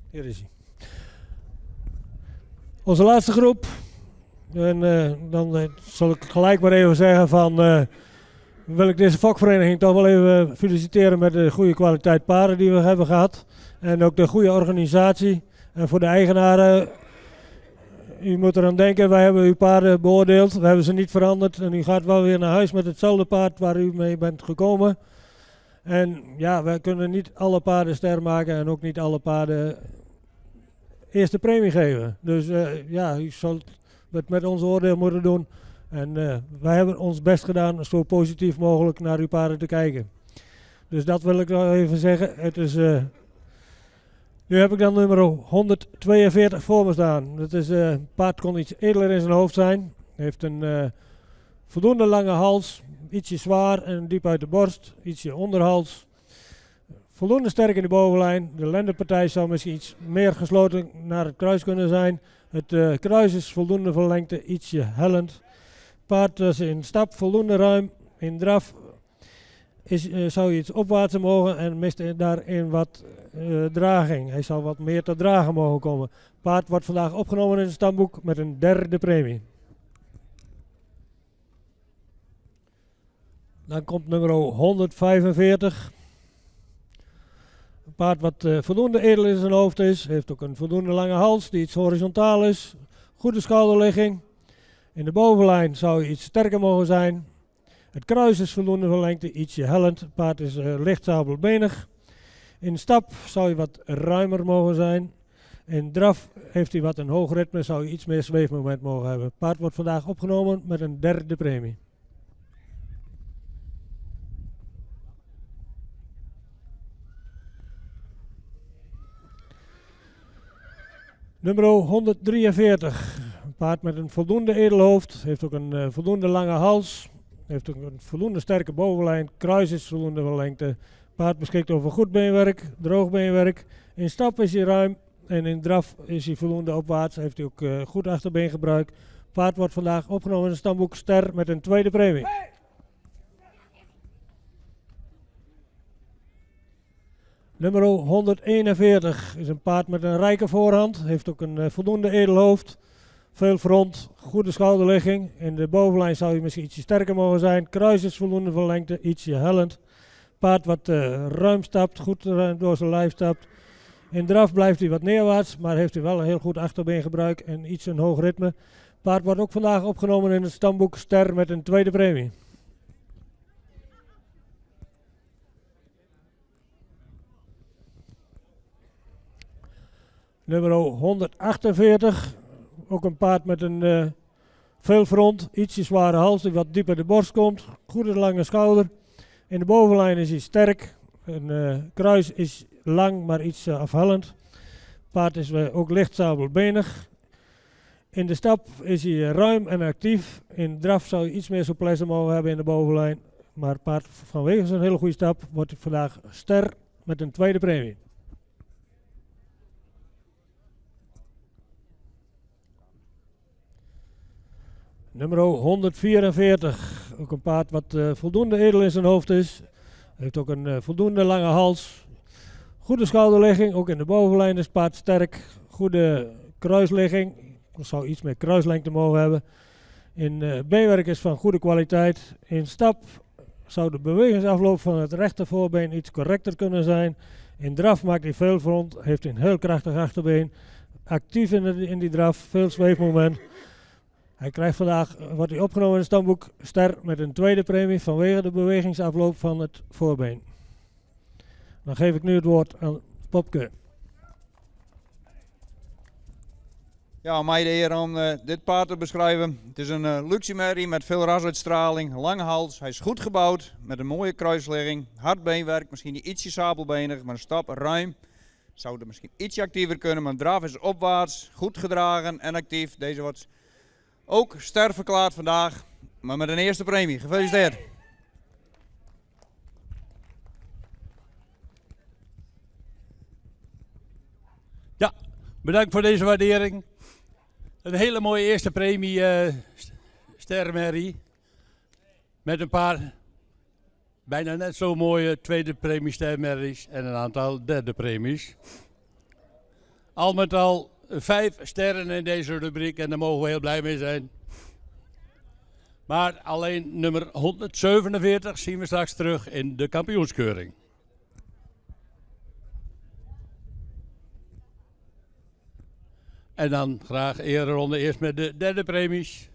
B: Hier is hij. Onze laatste groep. En dan zal ik gelijk maar even zeggen van... wil ik deze vakvereniging toch wel even feliciteren met de goede kwaliteit paarden die we hebben gehad. En ook de goede organisatie. En voor de eigenaren, u moet eraan denken, wij hebben uw paarden beoordeeld. We hebben ze niet veranderd. En u gaat wel weer naar huis met hetzelfde paard waar u mee bent gekomen. En ja, wij kunnen niet alle paarden ster maken en ook niet alle paarden eerste premie geven. Dus ja, u zult het met ons oordeel moeten doen. En wij hebben ons best gedaan zo positief mogelijk naar uw paarden te kijken. Dus dat wil ik nog even zeggen. Het is, nu heb ik dan nummer 142 voor me staan. Dat is, paard kon iets edeler in zijn hoofd zijn. Heeft een voldoende lange hals, ietsje zwaar en diep uit de borst, ietsje onderhals. Voldoende sterk in de bovenlijn. De lendenpartij zou misschien iets meer gesloten naar het kruis kunnen zijn. Het kruis is voldoende van lengte, ietsje hellend. Paard is in stap voldoende ruim. In draf zou je iets opwaartsen mogen en mist daarin wat draging. Hij zal wat meer te dragen mogen komen. Paard wordt vandaag opgenomen in het stamboek met een derde premie. Dan komt nummer 145. Een paard wat voldoende edel in zijn hoofd is. Heeft ook een voldoende lange hals die iets horizontaal is. Goede schouderligging. In de bovenlijn zou je iets sterker mogen zijn. Het kruis is voldoende van lengte, ietsje hellend. Het paard is licht sabelbenig. In stap zou je wat ruimer mogen zijn. In draf heeft hij wat een hoog ritme, zou je iets meer zweefmoment mogen hebben. Het paard wordt vandaag opgenomen met een derde premie. Nummer 143. Een paard met een voldoende edelhoofd. Heeft ook een voldoende lange hals. Heeft ook een voldoende sterke bovenlijn. Kruis is voldoende van lengte. Paard beschikt over goed beenwerk, droog beenwerk. In stap is hij ruim en in draf is hij voldoende opwaarts. Heeft hij ook goed achterbeengebruik. Paard wordt vandaag opgenomen in het stamboek ster met een tweede premie. Nummer 141 is een paard met een rijke voorhand. Heeft ook een voldoende edelhoofd. Veel front, goede schouderligging. In de bovenlijn zou je misschien ietsje sterker mogen zijn. Kruis is voldoende van lengte, ietsje hellend. Paard wat ruim stapt, goed door zijn lijf stapt. In draf blijft hij wat neerwaarts, maar heeft hij wel een heel goed achterbeengebruik en iets een hoog ritme. Paard wordt ook vandaag opgenomen in het stamboek ster met een tweede premie. Nummer 148, ook een paard met een veel front, ietsje zware hals die wat dieper de borst komt. Goede lange schouder. In de bovenlijn is hij sterk. Een kruis is lang, maar iets afhellend. Paard is ook licht sabelbenig. In de stap is hij ruim en actief. In draf zou je iets meer souplesse mogen hebben in de bovenlijn. Maar paard vanwege zijn hele goede stap wordt vandaag ster met een tweede premie. Nummer 144, ook een paard wat voldoende edel in zijn hoofd is. Heeft ook een voldoende lange hals. Goede schouderligging, ook in de bovenlijn is paard sterk. Goede kruisligging, zou iets meer kruislengte mogen hebben. In beenwerk is van goede kwaliteit. In stap zou de bewegingsafloop van het rechter voorbeen iets correcter kunnen zijn. In draf maakt hij veel front, heeft een heel krachtig achterbeen. Actief in die draf, veel zweefmoment. Hij krijgt vandaag, wordt hij opgenomen in het stamboek ster met een tweede premie vanwege de bewegingsafloop van het voorbeen. Dan geef ik nu het woord aan Popke.
E: Ja, mij de eer om dit paard te beschrijven. Het is een luxe merrie met veel rasuitstraling, een lange hals. Hij is goed gebouwd met een mooie kruisligging, hard beenwerk, misschien ietsje sabelbenig, maar een stap ruim. Zou er misschien ietsje actiever kunnen, maar draf is opwaarts, goed gedragen en actief. Deze wordt ook ster verklaard vandaag, maar met een eerste premie. Gefeliciteerd.
A: Ja, bedankt voor deze waardering. Een hele mooie eerste premie sterrenmerrie. Met een paar bijna net zo mooie tweede premie sterrenmerries en een aantal derde premies. Al met al 5 sterren in deze rubriek en daar mogen we heel blij mee zijn. Maar alleen nummer 147 zien we straks terug in de kampioenskeuring. En dan graag ereronde eerst met de derde premies.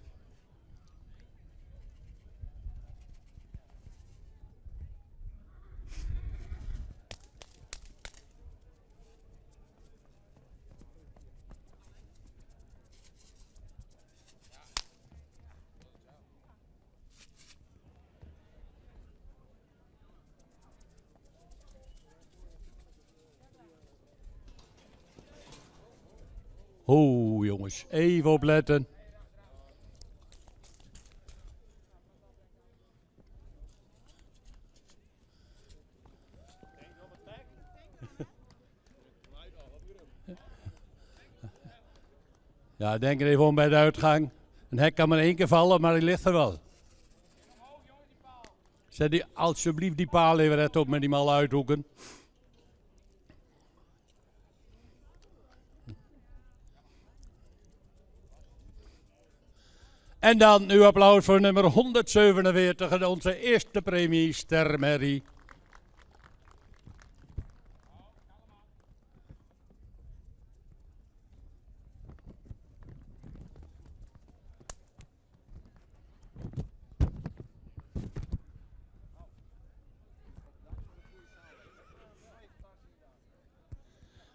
A: Oeh jongens, even opletten. Ja, denk er even om bij de uitgang. Een hek kan maar 1 keer vallen, maar die ligt er wel. Zet die, alsjeblieft die paal even recht op met die malle uithoeken. En dan uw applaus voor nummer 147 en onze eerste premie, Ster Merrie.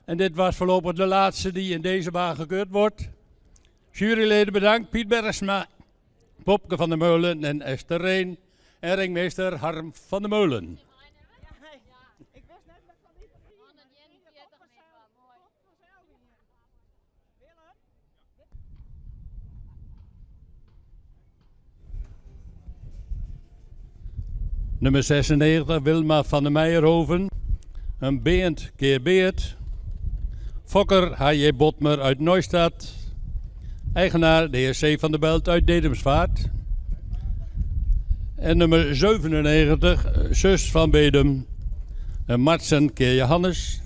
A: En dit was voorlopig de laatste die in deze baan gekeurd wordt. Juryleden bedankt, Piet Bergsma, Popke van der Meulen en Esther Reen. En ringmeester Harm van der Meulen.
G: Ik wist net dat van die
A: Nummer 96, Wilma van der Meijerhoven. Een beend keer beert. Fokker H.J. Botmer uit Neustadt. Eigenaar de heer C. van der Belt uit Dedemsvaart. En nummer 97, zus van Bedum. Martsen keer Johannes.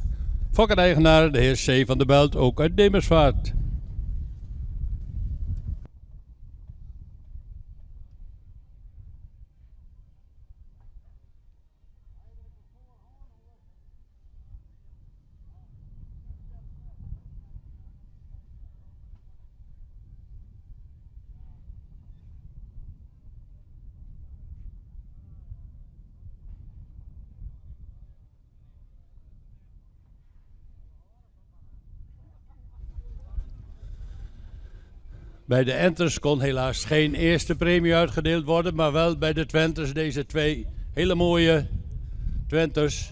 A: Fokker-eigenaar de heer C. van der Belt, ook uit Dedemsvaart. Bij de Enters kon helaas geen eerste premie uitgedeeld worden, maar wel bij de Twenters deze 2 hele mooie Twenters.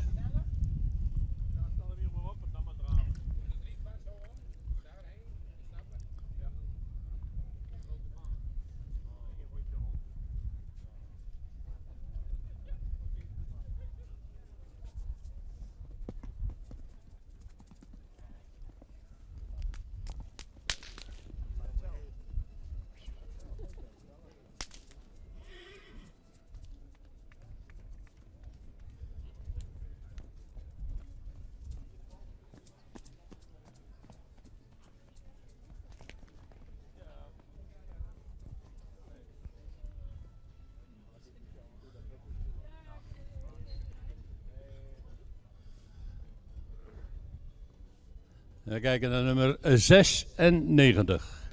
A: We kijken naar nummer 96.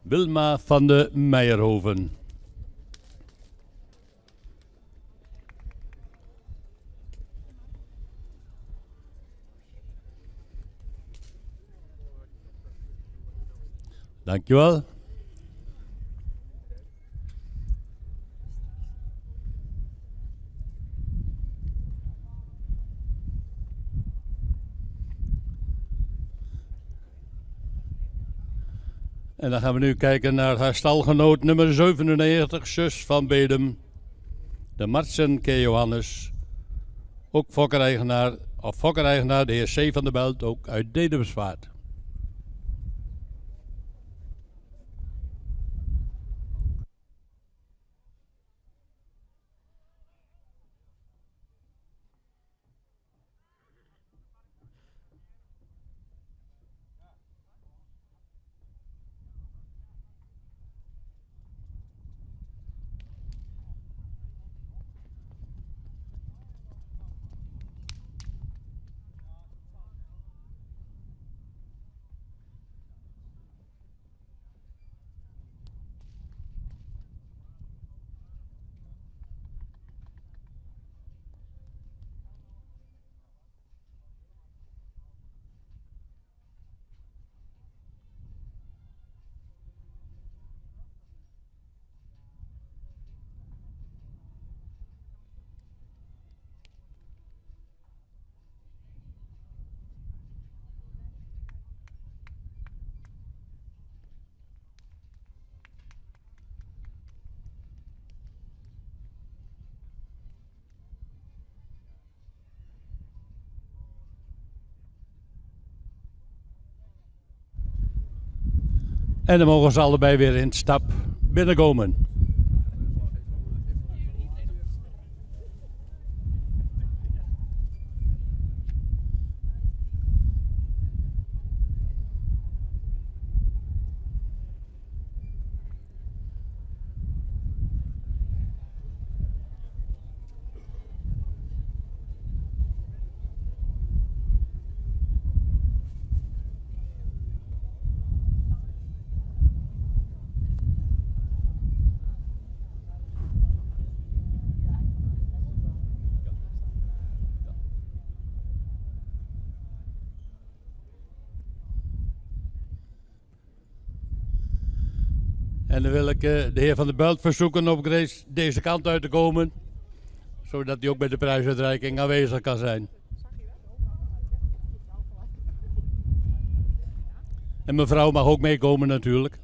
A: Wilma van de Meijerhoven. Dankjewel. En dan gaan we nu kijken naar haar stalgenoot nummer 97, zus van Bedum. De Martsen K. Johannes. Ook fokkereigenaar de heer C. van der Belt, ook uit Dedemsvaart. En dan mogen ze allebei weer in stap binnenkomen. En dan wil ik de heer Van der Belt verzoeken op deze kant uit te komen. Zodat hij ook bij de prijsuitreiking aanwezig kan zijn. En mevrouw mag ook meekomen natuurlijk.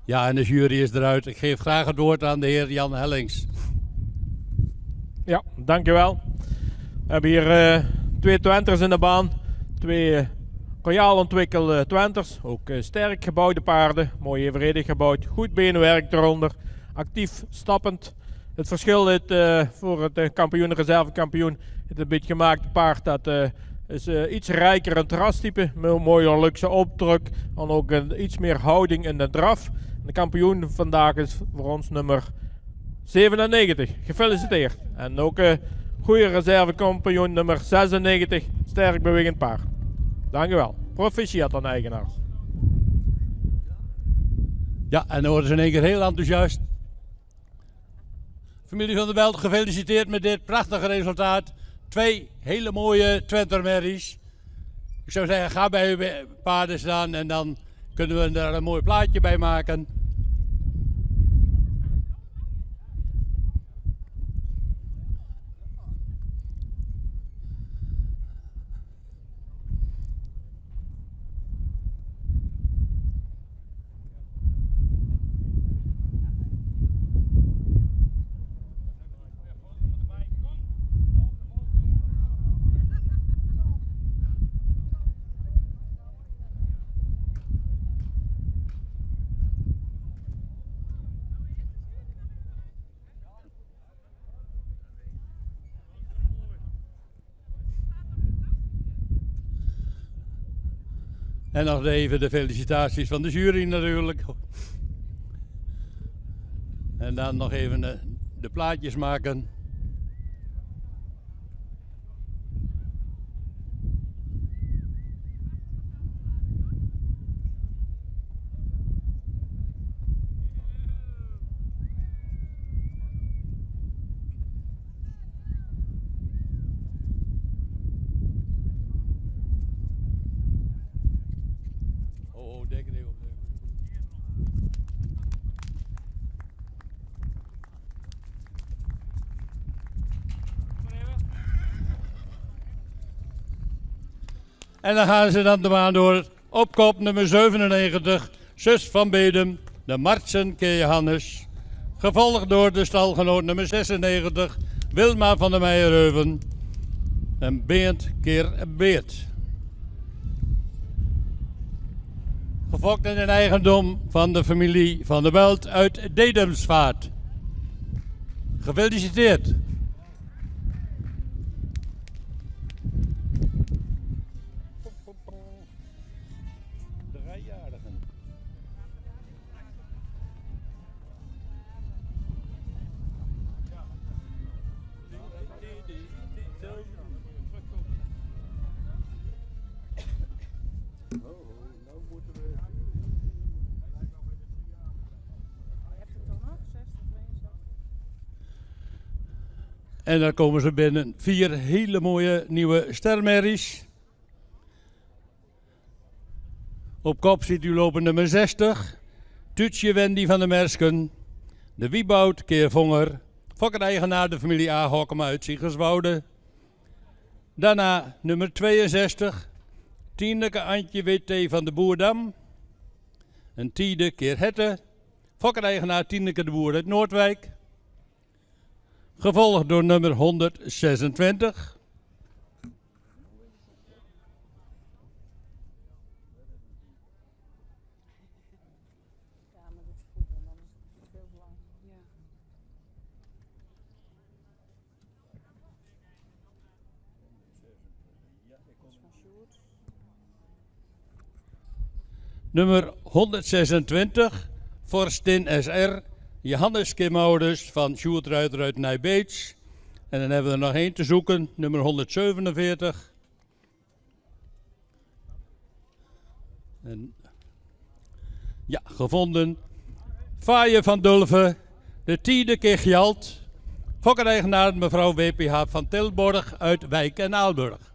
A: Ja, en de jury is eruit. Ik geef graag het woord aan de heer Jan Hellings.
H: Ja, dankjewel. We hebben hier 2 Twenters in de baan. 2 royaal ontwikkelde Twenters. Ook sterk gebouwde paarden. Mooi evenredig gebouwd. Goed beenwerk eronder. Actief, stappend. Het verschil voor het kampioen en reservekampioen. Het een beetje gemaakte paard dat is iets rijker in terrastype. Met een mooie luxe opdruk. En ook iets meer houding in de draf. De kampioen vandaag is voor ons nummer 97. Gefeliciteerd. En ook goede reservekampioen nummer 96. Sterk bewegend paard. Dankjewel. Proficiat aan eigenaars.
A: Ja, en dan worden ze in één keer heel enthousiast. Familie Van der Belt, gefeliciteerd met dit prachtige resultaat. 2 hele mooie Twentermerries. Ik zou zeggen, ga bij uw paarden staan en dan kunnen we er een mooi plaatje bij maken. En nog even de felicitaties van de jury natuurlijk. En dan nog even de plaatjes maken. En dan gaan ze dan de baan door. Op kop nummer 97, Zus van Bedum, de Martsen keer Johannes. Gevolgd door de stalgenoot nummer 96, Wilma van der Meijerheuven. En Beert keer Beert. Gefokt in een eigendom van de familie Van der Belt uit Dedemsvaart. Gefeliciteerd. En dan komen ze binnen 4 hele mooie nieuwe stermerries. Op kop ziet u lopen nummer 60. Tuutje Wendy van der Mersken. De Wieboud keer Vonger. Fokker-eigenaar de familie A. Hokkema uit Siegerswoude. Daarna nummer 62. Tieneke Antje W.T. van de Boerdam. Een Tiede keer Hette. Fokker-eigenaar Tieneke de Boer uit Noordwijk. gevolgd door nummer 126.
G: Ja, maar dat is voetbal, dan is het veel belang. Ja. Dat is van Sjoerd.
A: Nummer 126, Forstin SR, Johannes Kimouders van Sjoerd Ruiter uit Nijbeets. En dan hebben we er nog één te zoeken, nummer 147. En ja, gevonden. Faaie van Dulven, de tiende keer Gjalt. Fokkereigenaar mevrouw WPH van Tilborg uit Wijk en Aalburg.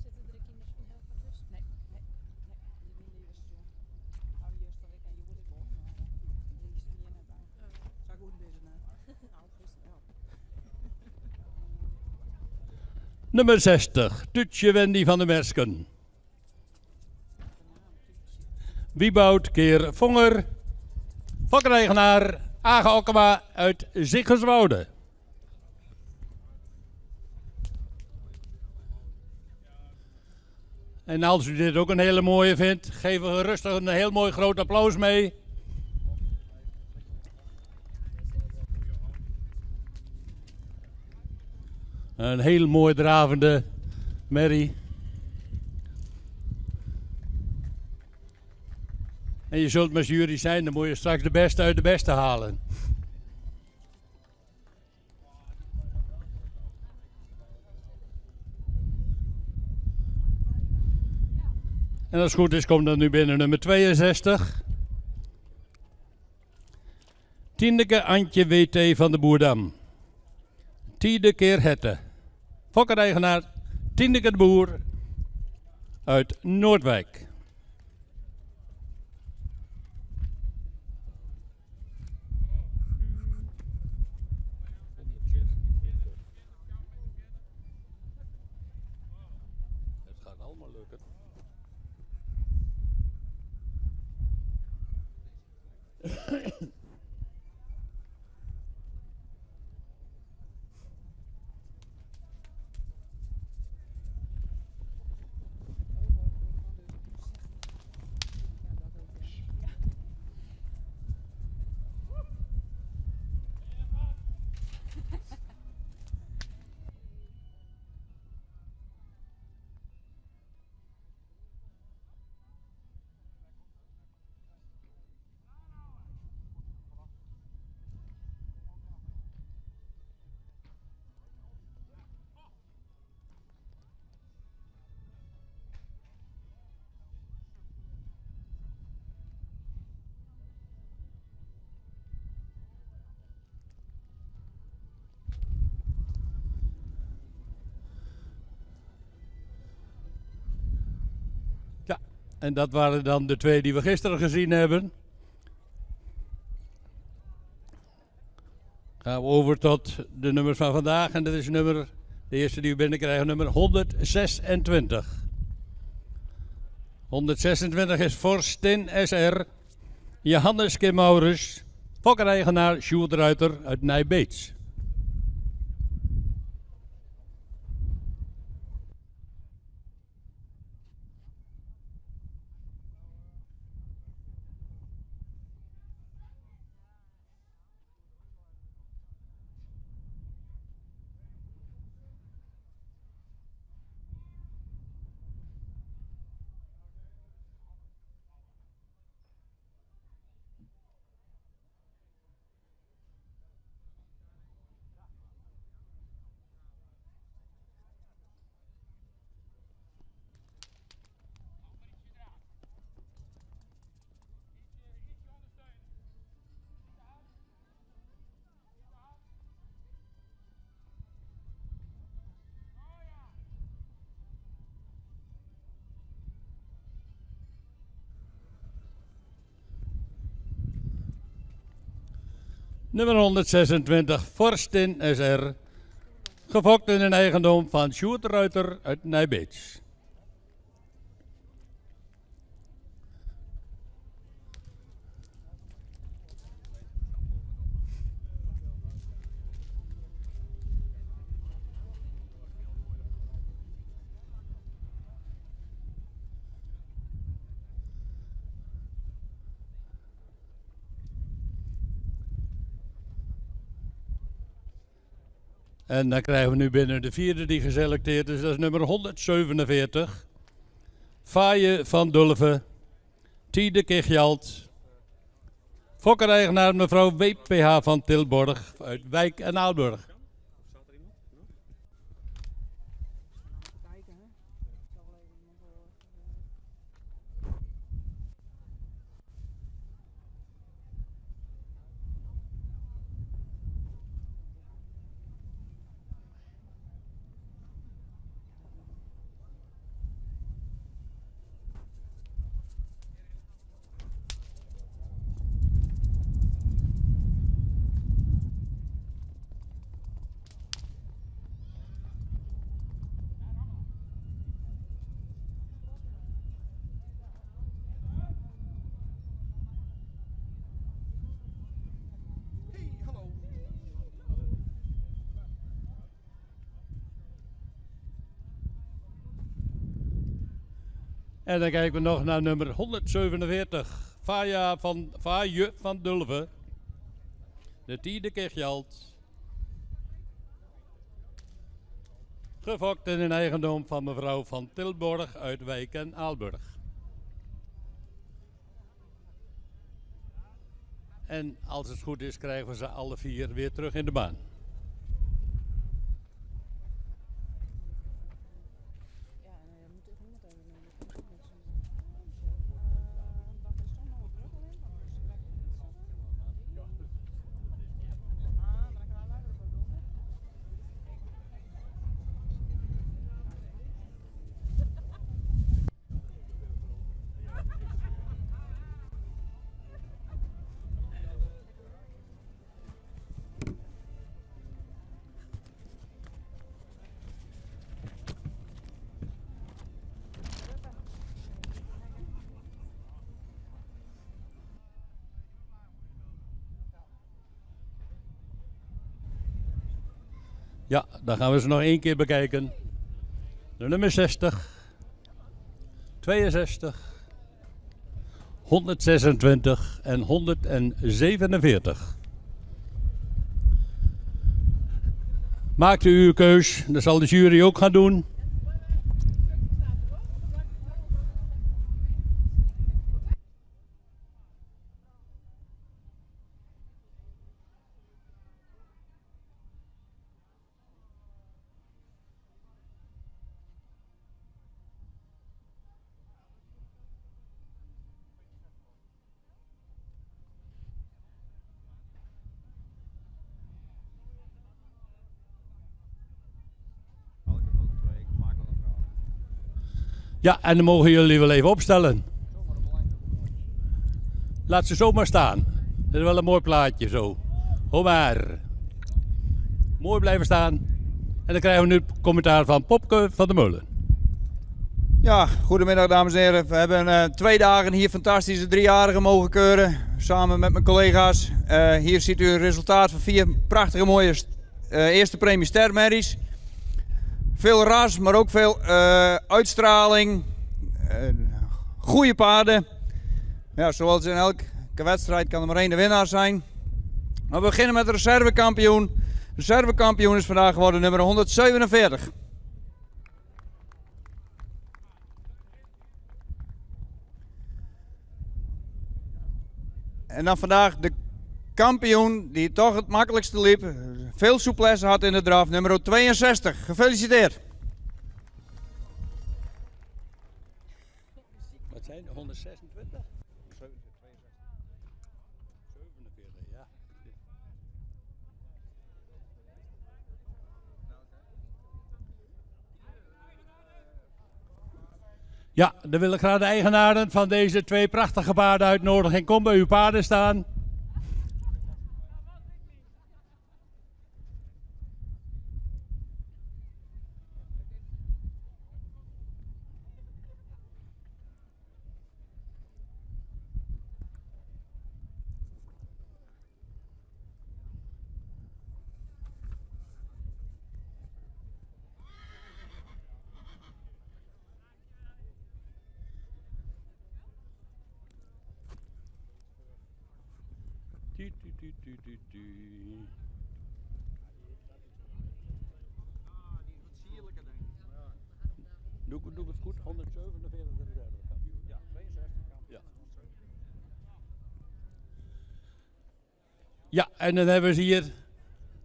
G: Zitten er kinderen van Helga tussen? Nee, nee, nee. Die willen je zo. Nou, juist dat ik aan je moeder kom, maar die is er niet net bij. Zou goed wezen, hè? Nou, gisteren wel.
A: Nummer 60, Tutje Wendy van der Mersken. Wieboud keer Vonger. Fokkereigenaar Age Okkema uit Ziggerswoude. En als u dit ook een hele mooie vindt, geef er rustig een heel mooi groot applaus mee. Een heel mooi dravende merrie. En je zult met jury zijn, dan moet je straks de beste uit de beste halen. En als het goed is, komt dan nu binnen nummer 62. Tiendeke Antje WT van de Boerdam. Tiende keer Hette. Fokkereigenaar Tiendeke de Boer uit Noordwijk. Het gaat allemaal lukken. Ja, en dat waren dan de twee die we gisteren gezien hebben. Gaan we over tot de nummers van vandaag. En dat is de eerste die we binnenkrijgen, nummer 126. 126 is Forstin SR, Johannes Kimouders, fokkereigenaar Sjoerd Ruiter uit Nijbeets. Nummer 126, Forstin SR. Gefokt in een eigendom van Sjoerd Ruiter uit Nijbeets. En dan krijgen we nu binnen de vierde die geselecteerd is. Dat is nummer 147. Faaie van Dulven. Tiede Kichjalt. Fokkereigenaar mevrouw WPH van Tilborg uit Wijk en Aalburg.
G: Kijken, hè? Ik zal wel even iemand horen.
A: En dan kijken we nog naar nummer 147. Faaie van Dulven. De tiende Kichjalt. Gefokt in een eigendom van mevrouw van Tilborg uit Wijk en Aalburg. En als het goed is krijgen we ze alle vier weer terug in de baan.
G: Ja, en je moet even iemand even nemen. Ik kan niks aan doen. Wacht, hij stond nog wat druk alleen. Maar dat is lekker niet zo. Maar dan gaan wij er wat doen.
A: Ja, dan gaan we ze nog één keer bekijken. De nummer 60, 62, 126 en 147. Maakt u uw keus, dat zal de jury ook gaan doen. Ja, en dan mogen jullie wel even opstellen. Laat ze zomaar staan. Dat is wel een mooi plaatje zo. Ho maar. Mooi blijven staan. En dan krijgen we nu het commentaar van Popke van der Molen.
E: Ja, goedemiddag dames en heren. We hebben 2 dagen hier fantastische 3-jarigen mogen keuren. Samen met mijn collega's. Hier ziet u het resultaat van 4 prachtige mooie eerste premie stermerries. Veel ras, maar ook veel uitstraling. Goede paarden. Ja, zoals in elke wedstrijd kan er maar 1 de winnaar zijn. Maar we beginnen met de reservekampioen. De reservekampioen is vandaag geworden nummer 147. En dan vandaag de kampioen die toch het makkelijkste liep. Veel souplesse had in de draf. Nummer 62. Gefeliciteerd.
A: Wat zijn de 126? 47, ja. Ja, dan wil ik graag de eigenaren van deze 2 prachtige paarden uitnodigen. Kom bij uw paarden staan. Doe ik het goed? 147 de derde kampioen. Ja, 62 kampioen. Ja. Ja, en dan hebben we hier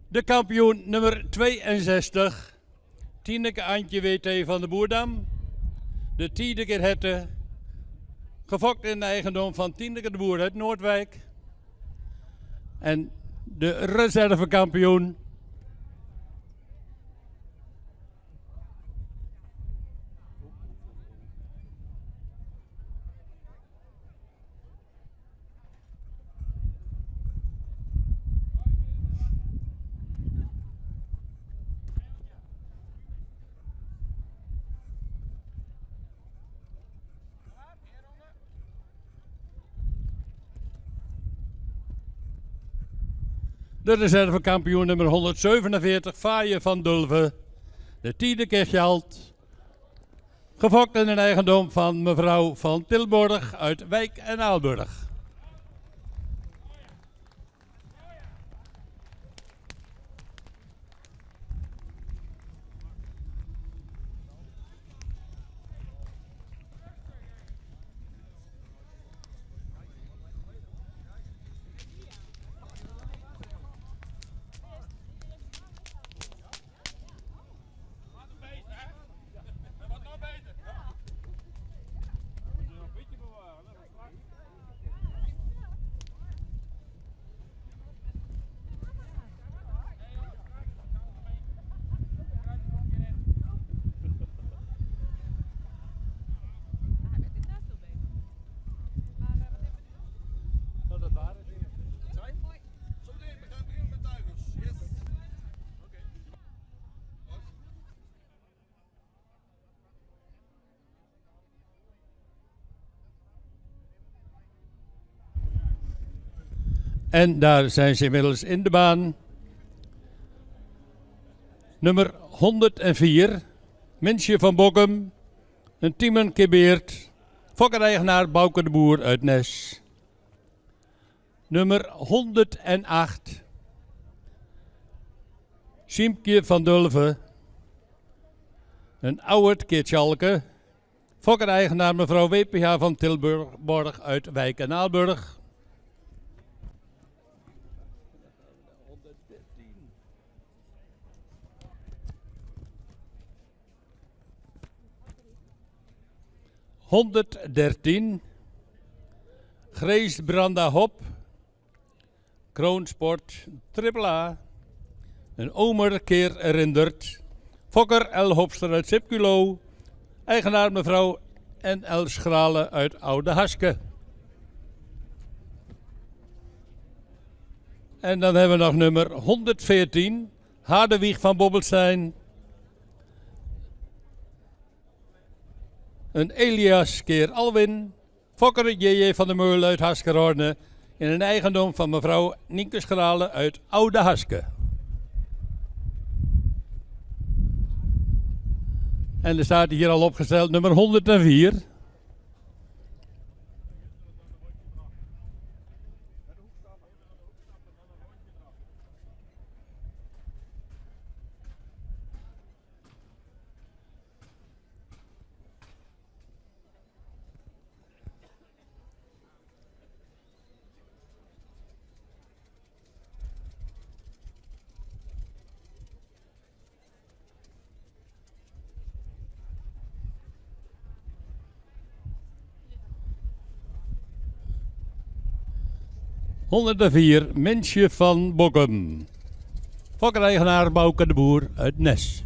A: de kampioen nummer 62. Tineke Antje WT van de Boerdam. De Tieneke Hette. Gefokt in de eigendom van Tineke de Boer uit Noordwijk. En de reservekampioen. De reservekampioen nummer 147, Faaien van Dulve. De tiende keer geld. Gefokt in een eigendom van mevrouw van Tilburg uit Wijk en Aalburg. En daar zijn ze inmiddels in de baan. Nummer 104, Mensje van Bokkum, een Tiemen Kebeert, fokkereigenaar Bouke de Boer uit Nes. Nummer 108, Siemke van Dulve, een Ouwert Keertjalke, fokkereigenaar mevrouw WPH van Tilburg uit Wijk en Aalburg. ...113... Grace Branda Hop... Kroonsport AAA... ...een Omer Keer Rindert... ...Fokker L. Hopster uit Sipculo... ...eigenaar mevrouw N.L. Schrale uit Oude Haske. En dan hebben we nog nummer 114... ...Hadewieg van Bobbelstein... Een Elias Keer Alwin, Fokker J.J. van der Meulen uit Haskerorne in een eigendom van mevrouw Nienke Schrale uit Oude Haske. En er staat hier al opgesteld nummer 104. ...104, Mensje van Bokkum. Fokkereigenaar Bouke de Boer uit Nes.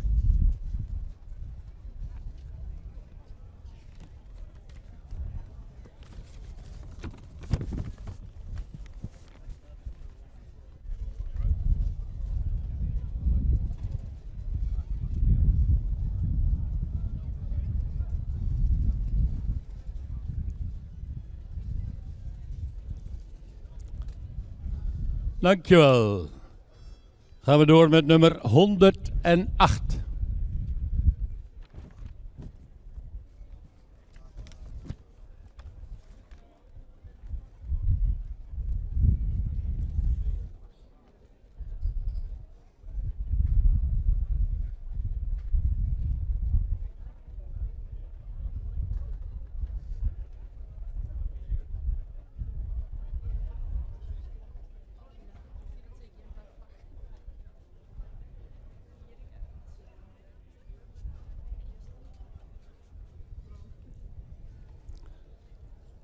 A: Dankjewel. Gaan we door met nummer 108.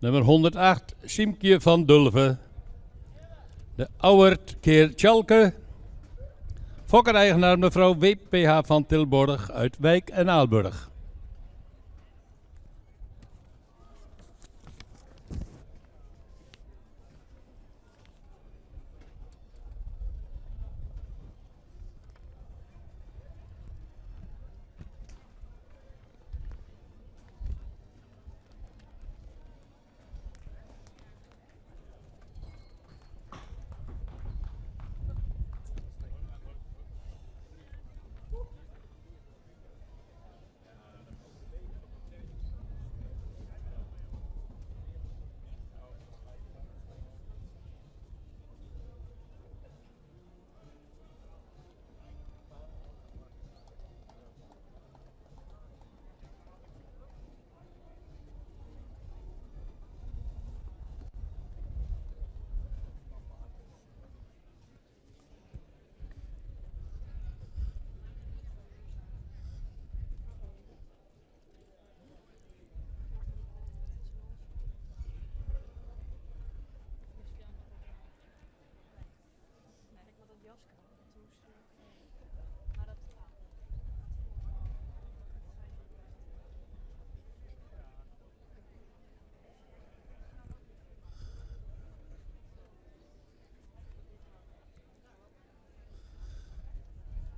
A: Nummer 108, Siemkje van Dulven. De Auwert keer Tjalke. Fokker-eigenaar mevrouw WPH van Tilborg uit Wijk en Aalburg.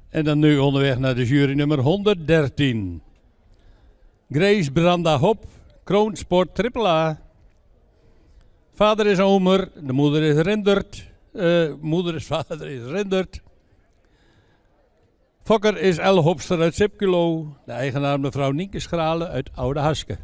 A: En dan nu onderweg naar de jury nummer 113. Grace Branda Hop, Kroonsport AAA. Vader is Omer, de moeder is Rindert. Vader is Rindert. Fokker is El Hopster uit Sipculo. De eigenaar mevrouw Nienke Schralen uit Oude Haske.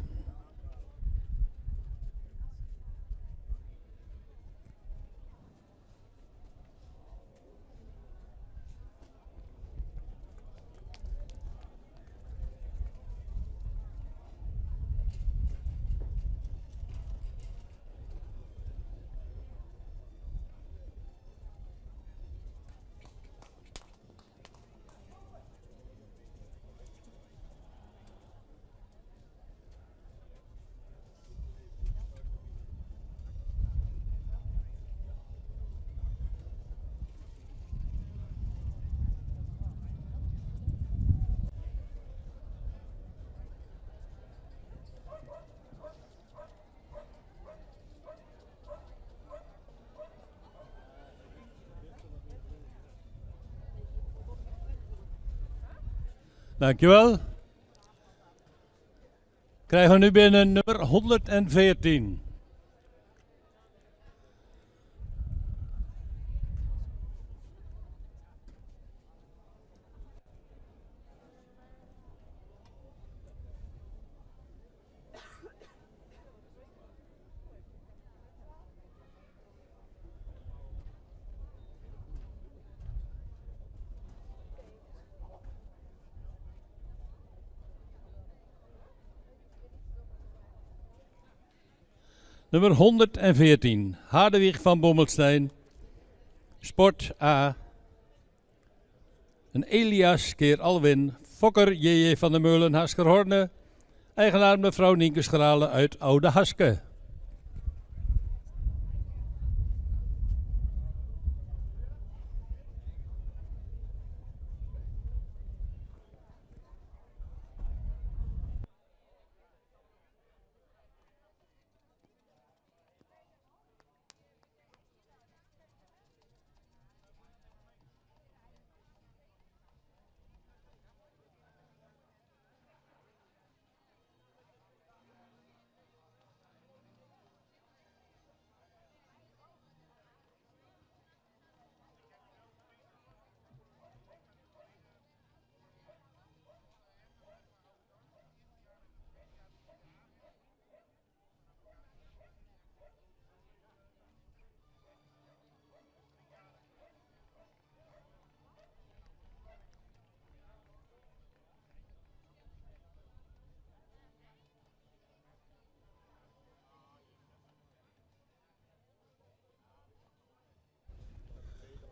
A: Dankjewel. Krijgen we nu binnen nummer 114. Nummer 114, Hadewig van Bommelstein. Sport A. Een Elias keer Alwin. Fokker J.J. van der Meulen, Haskerhorne. Eigenaar mevrouw Nienke Schralen uit Oude Haske.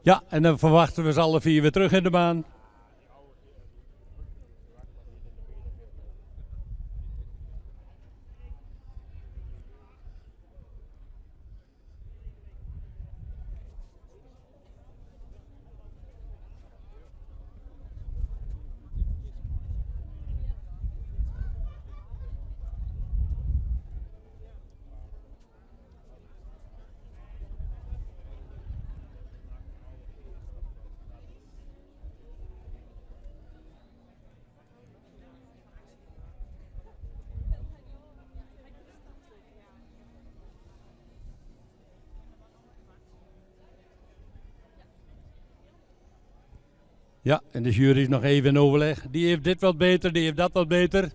A: Ja, en dan verwachten we ze alle vier weer terug in de baan. Ja, en de jury is nog even in overleg. Die heeft dit wat beter, die heeft dat wat beter.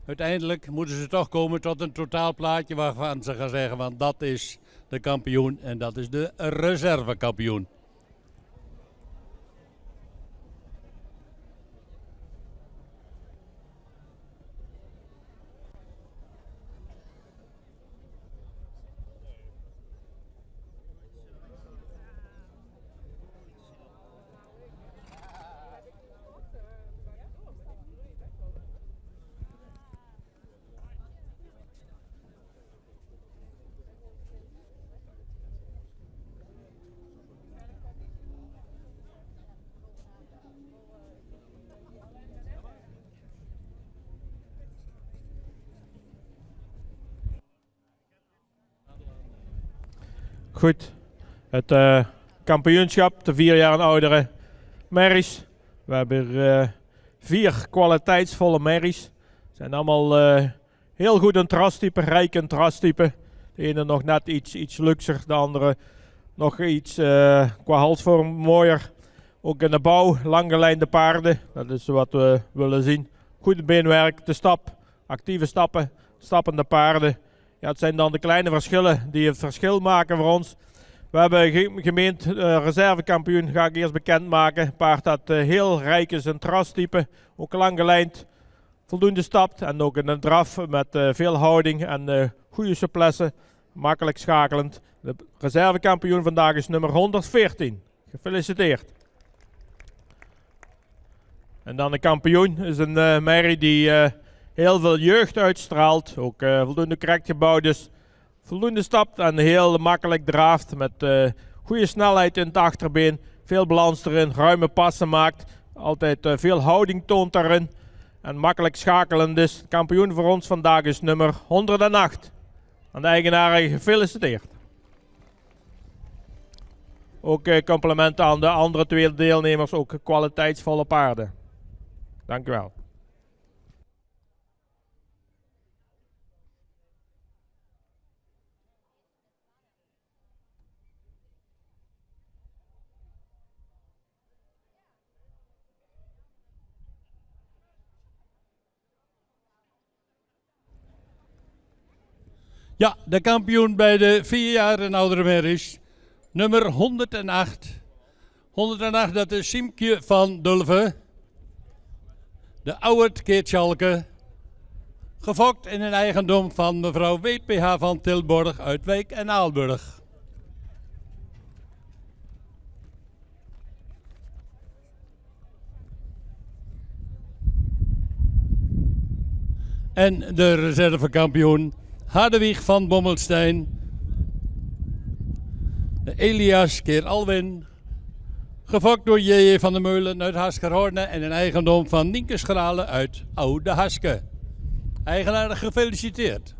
A: Uiteindelijk moeten ze toch komen tot een totaalplaatje waarvan ze gaan zeggen, want dat is de kampioen en dat is de reservekampioen.
H: Goed, het kampioenschap, de 4 jaar en oudere merries. We hebben er 4 kwaliteitsvolle merries. Ze zijn allemaal heel goed een trastype, rijk een trastype. De ene nog net iets luxer, de andere nog iets qua halsvorm mooier. Ook in de bouw, langgelijnde paarden, dat is wat we willen zien. Goed beenwerk, de stap, actieve stappen, stappende paarden. Ja, het zijn dan de kleine verschillen die het verschil maken voor ons. We hebben gemeend reservekampioen, ga ik eerst bekendmaken. Een paard dat heel rijk is, een trastype, ook lang gelijnd, voldoende stapt. En ook in een draf met veel houding en goede souplesse, makkelijk schakelend. De reservekampioen vandaag is nummer 114. Gefeliciteerd. En dan de kampioen is een merrie die heel veel jeugd uitstraalt, ook voldoende correct gebouwd is, voldoende stapt en heel makkelijk draaft met goede snelheid in het achterbeen, veel balans erin, ruime passen maakt, altijd veel houding toont daarin en makkelijk schakelend is. De kampioen voor ons vandaag is nummer 108. Aan de eigenaren gefeliciteerd. Ook complimenten aan de andere 2 deelnemers, ook kwaliteitsvolle paarden. Dank u wel.
A: Ja, de kampioen bij de 4 jaar en oudere merries, nummer 108. 108, dat is Siemke van Dulve. De Ouwert Keertschalke. Gefokt in een eigendom van mevrouw WPH van Tilborg uit Wijk en Aalburg. En de reservekampioen Hadewig van Bommelstein. De Elias keer Alwin. Gefokt door J.J. van der Meulen uit Haskerhorne en een eigendom van Nienke Schralen uit Oude Haske. Eigenaar gefeliciteerd.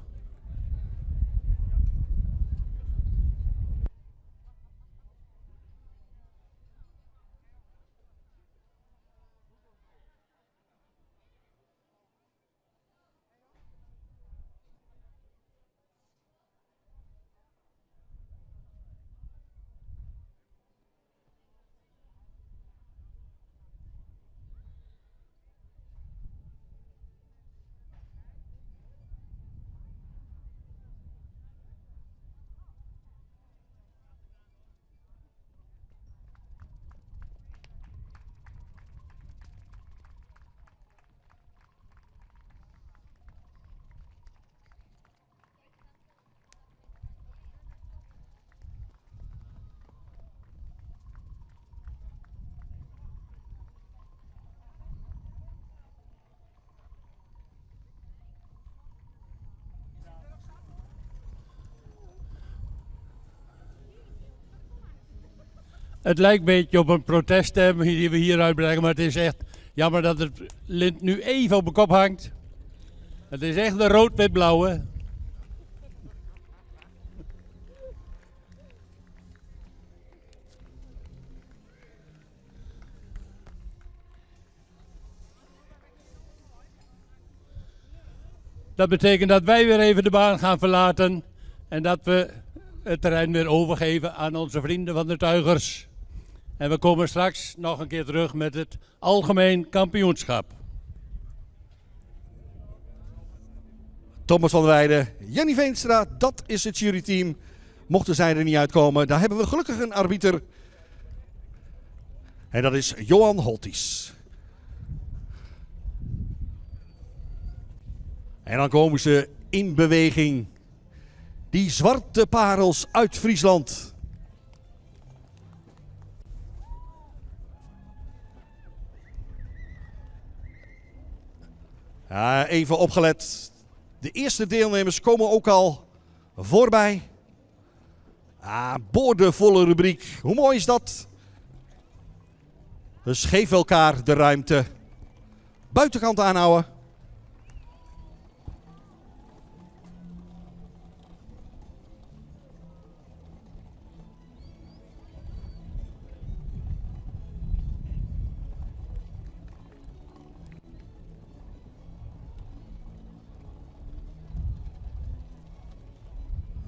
A: Het lijkt een beetje op een proteststem die we hier uitbrengen, maar het is echt jammer dat het lint nu even op mijn kop hangt. Het is echt de rood-wit-blauwe. Dat betekent dat wij weer even de baan gaan verlaten en dat we het terrein weer overgeven aan onze vrienden van de Tuigers. En we komen straks nog een keer terug met het algemeen kampioenschap.
I: Thomas van der Weijden, Jenny Veenstra, dat is het juryteam. Mochten zij er niet uitkomen, daar hebben we gelukkig een arbiter. En dat is Johan Holties. En dan komen ze in beweging. Die zwarte parels uit Friesland. Ja, even opgelet. De eerste deelnemers komen ook al voorbij. Boordevolle rubriek. Hoe mooi is dat? Dus geef elkaar de ruimte. Buitenkant aanhouden.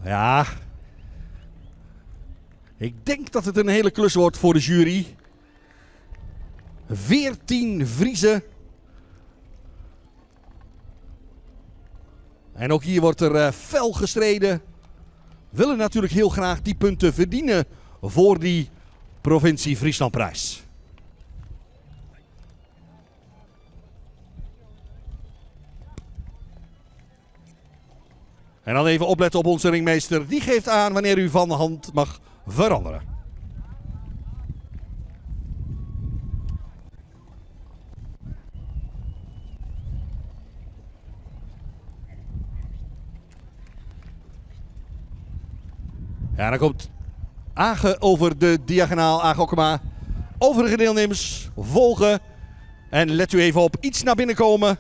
I: Ja, ik denk dat het een hele klus wordt voor de jury. 14 Friezen. En ook hier wordt er fel gestreden. Willen natuurlijk heel graag die punten verdienen voor die provincie Frieslandprijs. En dan even opletten op onze ringmeester. Die geeft aan wanneer u van de hand mag veranderen. Ja, dan komt Age over de diagonaal. Age Okkema. Overige deelnemers volgen. En let u even op, iets naar binnen komen.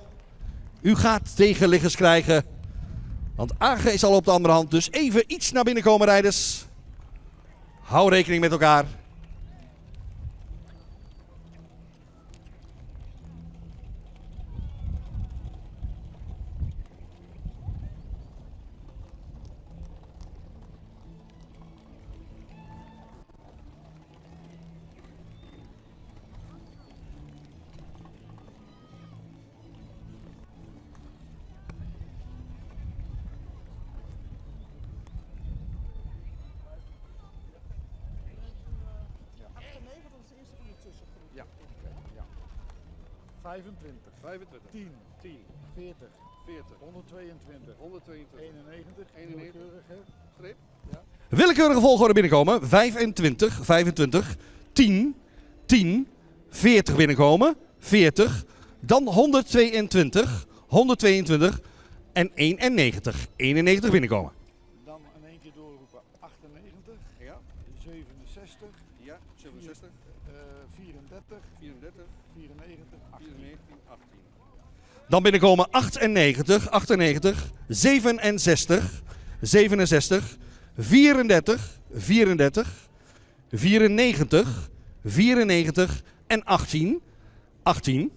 I: U gaat tegenliggers krijgen. Want Age is al op de andere hand. Dus even iets naar binnen komen, rijders. Hou rekening met elkaar.
J: Ja. 25, 10, 40, 122, 91, streep.
I: Willekeurige volgorde binnenkomen. 25, 25, 10, 10, 40 binnenkomen. 40, dan 122, 122 en 91. 91 binnenkomen.
J: Dan in één keer doorroepen 98,
I: Ja.
J: 67,
I: Ja, 67,
J: 34,
I: 34,
J: 94, 18.
I: 18. Dan binnenkomen 98, 98, 67, 67, 34, 34, 94, 94 en 18, 18.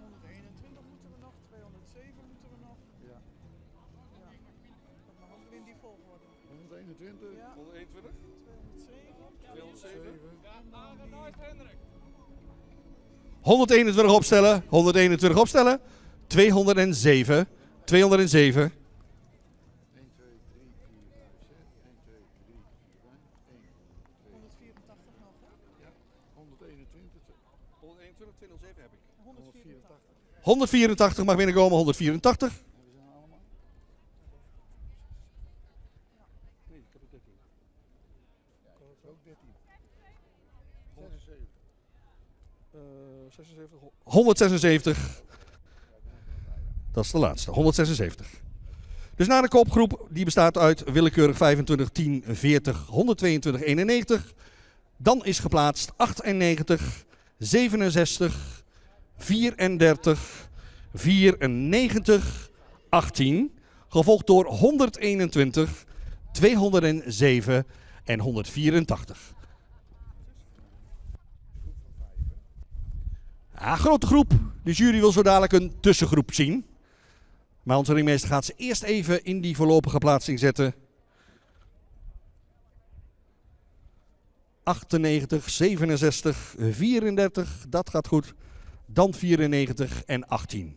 G: 121 moeten we nog, 207 moeten we nog.
J: Ja.
G: Dat mag ook in die volgorde.
J: 121,
G: Ja.
I: 121,
G: 207.
I: 121 opstellen, 121 opstellen, 207, 207,
J: 1, 2, 3, 4, 5, 6, 1, 2, 3, 4, 5, 1,
G: 184 nog, hè?
J: 121,
I: 121, 207 heb ik.
G: 184.
I: 184 mag binnenkomen, 184.
J: we zijn allemaal.
I: Nee, ik heb het 13.
J: Ook 13. 76.
I: 76, 176. Dat is de laatste, 176. Dus na de kopgroep, die bestaat uit willekeurig 25, 10, 40, 122, 91. Dan is geplaatst 98, 67, 34, 94, 18. Gevolgd door 121, 207 en 184. Ja, grote groep. De jury wil zo dadelijk een tussengroep zien. Maar onze ringmeester gaat ze eerst even in die voorlopige plaatsing zetten. 98, 67, 34, dat gaat goed. Dan 94 en 18.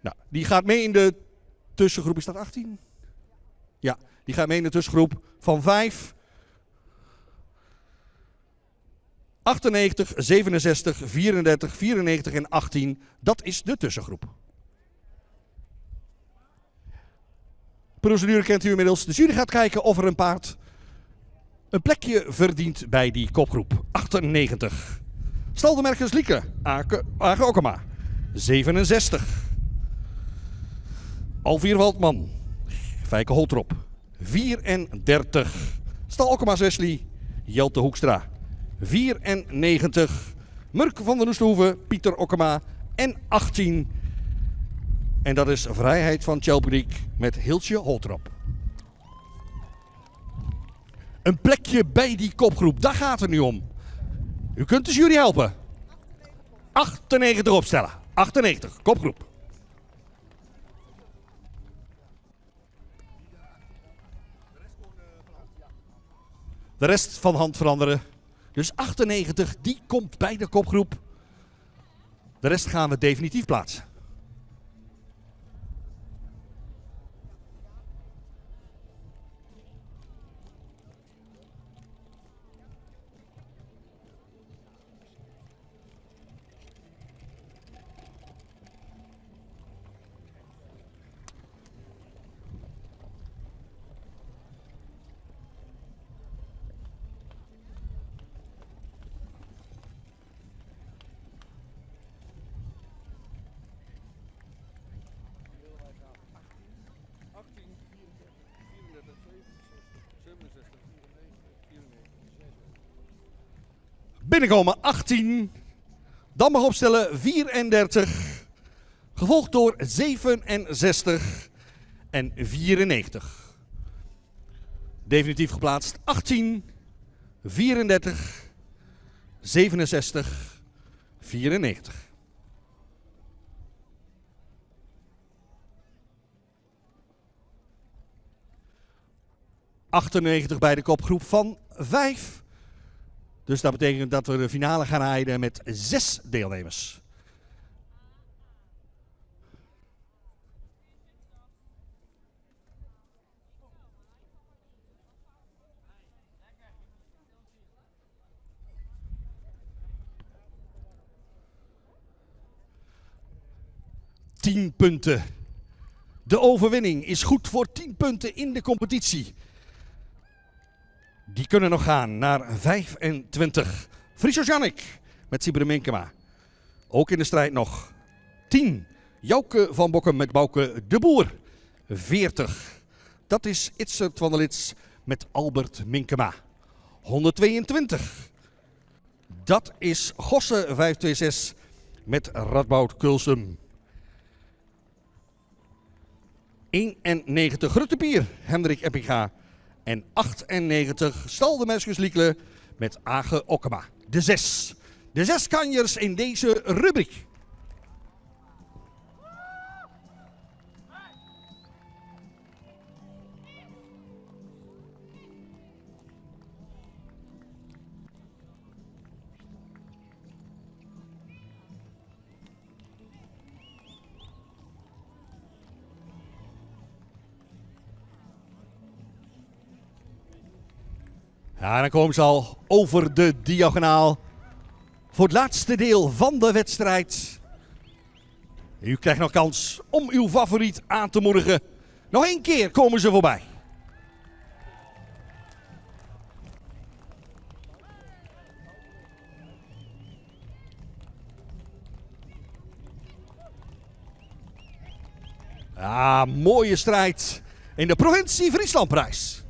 I: Nou, die gaat mee in de tussengroep. Is dat 18? Ja, die gaat mee in de tussengroep van 5. 98, 67, 34, 94 en 18. Dat is de tussengroep. Procedure kent u inmiddels. De jury gaat kijken of er een paard een plekje verdient bij die kopgroep. 98. Staldemerkers Lieke, Age Okkema. 67. Alvier Waldman, Fijke Holtrop. 34. Stal Okkema's Wesley, Jelte Hoekstra. 94. Murk van den Oesterhoeven, Pieter Okkema. En 18. En dat is Vrijheid van Tjelberiek met Hiltje Holtrop. Een plekje bij die kopgroep, daar gaat het nu om. U kunt de jury helpen. 98 opstellen. 98, kopgroep. De rest van hand veranderen. Dus 98, die komt bij de kopgroep. De rest gaan we definitief plaatsen. Binnenkomen 18. Dan mag opstellen 34. Gevolgd door 67 en 94. Definitief geplaatst 18, 34, 67, 94. ...98 bij de kopgroep van 5. Dus dat betekent dat we de finale gaan rijden met 6 deelnemers. ...10 punten. De overwinning is goed voor 10 punten in de competitie. Die kunnen nog gaan naar 25. Friso Jannik met Sibere Minkema. Ook in de strijd nog 10. Jouke van Bokken met Bouke de Boer. 40. Dat is Itzert van der Lits met Albert Minkema. 122. Dat is Gosse 526 met Radboud Kulsum. 91 Ruttepier, Hendrik Eppinga. En 98 Staldemerkers Liekle met Age Okkema. De 6. De 6 kanjers in deze rubriek. Ja, dan komen ze al over de diagonaal voor het laatste deel van de wedstrijd. U krijgt nog kans om uw favoriet aan te moedigen. Nog 1 keer komen ze voorbij. Ja, mooie strijd in de provincie Frieslandprijs.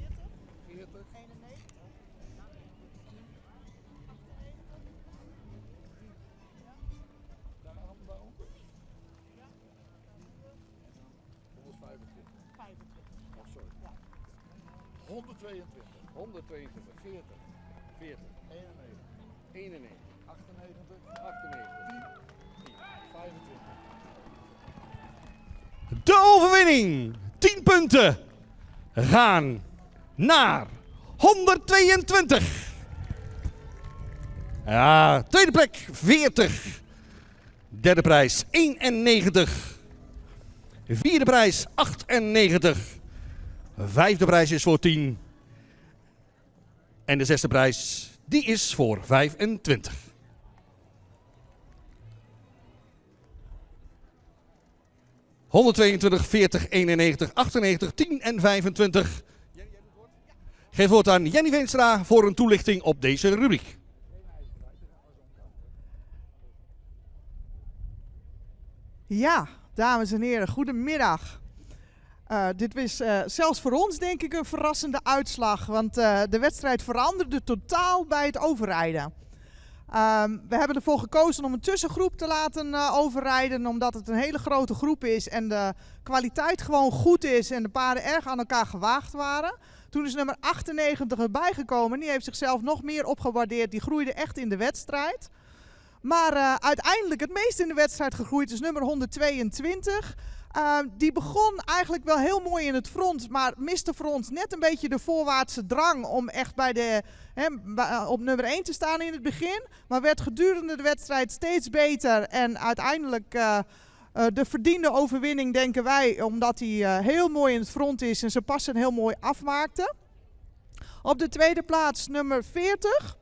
I: De overwinning, 10 punten, gaan naar 122. Ja, tweede plek 40. Derde prijs 91. Vierde prijs 98. Vijfde prijs is voor 10. En de zesde prijs, die is voor 25. ...122, 40, 91, 98, 10 en 25. Geef woord aan Jenny Veenstra voor een toelichting op deze rubriek.
K: Ja, dames en heren, goedemiddag. Dit was zelfs voor ons denk ik een verrassende uitslag, want de wedstrijd veranderde totaal bij het overrijden. We hebben ervoor gekozen om een tussengroep te laten overrijden, omdat het een hele grote groep is en de kwaliteit gewoon goed is en de paarden erg aan elkaar gewaagd waren. Toen is nummer 98 erbij gekomen, die heeft zichzelf nog meer opgewaardeerd, die groeide echt in de wedstrijd. Maar uiteindelijk het meest in de wedstrijd gegroeid is nummer 122. Die begon eigenlijk wel heel mooi in het front, maar miste voor ons net een beetje de voorwaartse drang om echt op nummer 1 te staan in het begin. Maar werd gedurende de wedstrijd steeds beter en uiteindelijk de verdiende overwinning denken wij, omdat hij heel mooi in het front is en zijn passen heel mooi afmaakte. Op de tweede plaats nummer 40.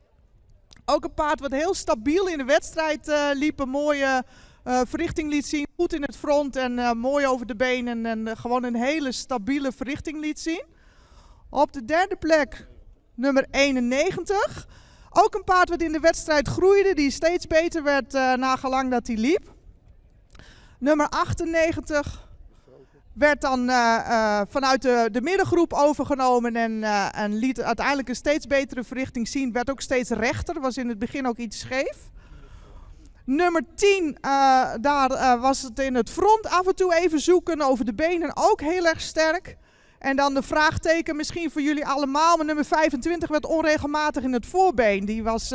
K: Ook een paard wat heel stabiel in de wedstrijd liep, een mooie verrichting liet zien. Goed in het front en mooi over de benen en gewoon een hele stabiele verrichting liet zien. Op de derde plek nummer 91. Ook een paard wat in de wedstrijd groeide, die steeds beter werd nagelang dat hij liep. Nummer 98 werd dan vanuit de middengroep overgenomen en liet uiteindelijk een steeds betere verrichting zien. Werd ook steeds rechter, was in het begin ook iets scheef. Nummer 10, daar was het in het front af en toe even zoeken, over de benen ook heel erg sterk. En dan de vraagteken misschien voor jullie allemaal, maar nummer 25 werd onregelmatig in het voorbeen. Die was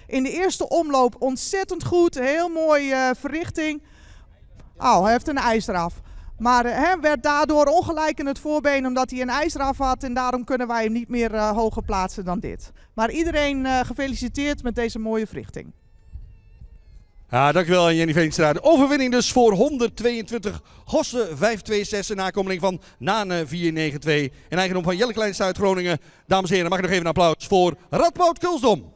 K: in de eerste omloop ontzettend goed, heel mooie verrichting. Oh, hij heeft een ijs eraf. Maar werd daardoor ongelijk in het voorbeen omdat hij een ijs eraf had en daarom kunnen wij hem niet meer hoger plaatsen dan dit. Maar iedereen gefeliciteerd met deze mooie verrichting.
I: Ja, dankjewel Jenny Veenstra. De overwinning dus voor 122 Gosse 526, een nakomeling van Nane 492 en eigendom van Jelle Kleinste uit Groningen. Dames en heren, mag ik nog even een applaus voor Radboud Kulsdom.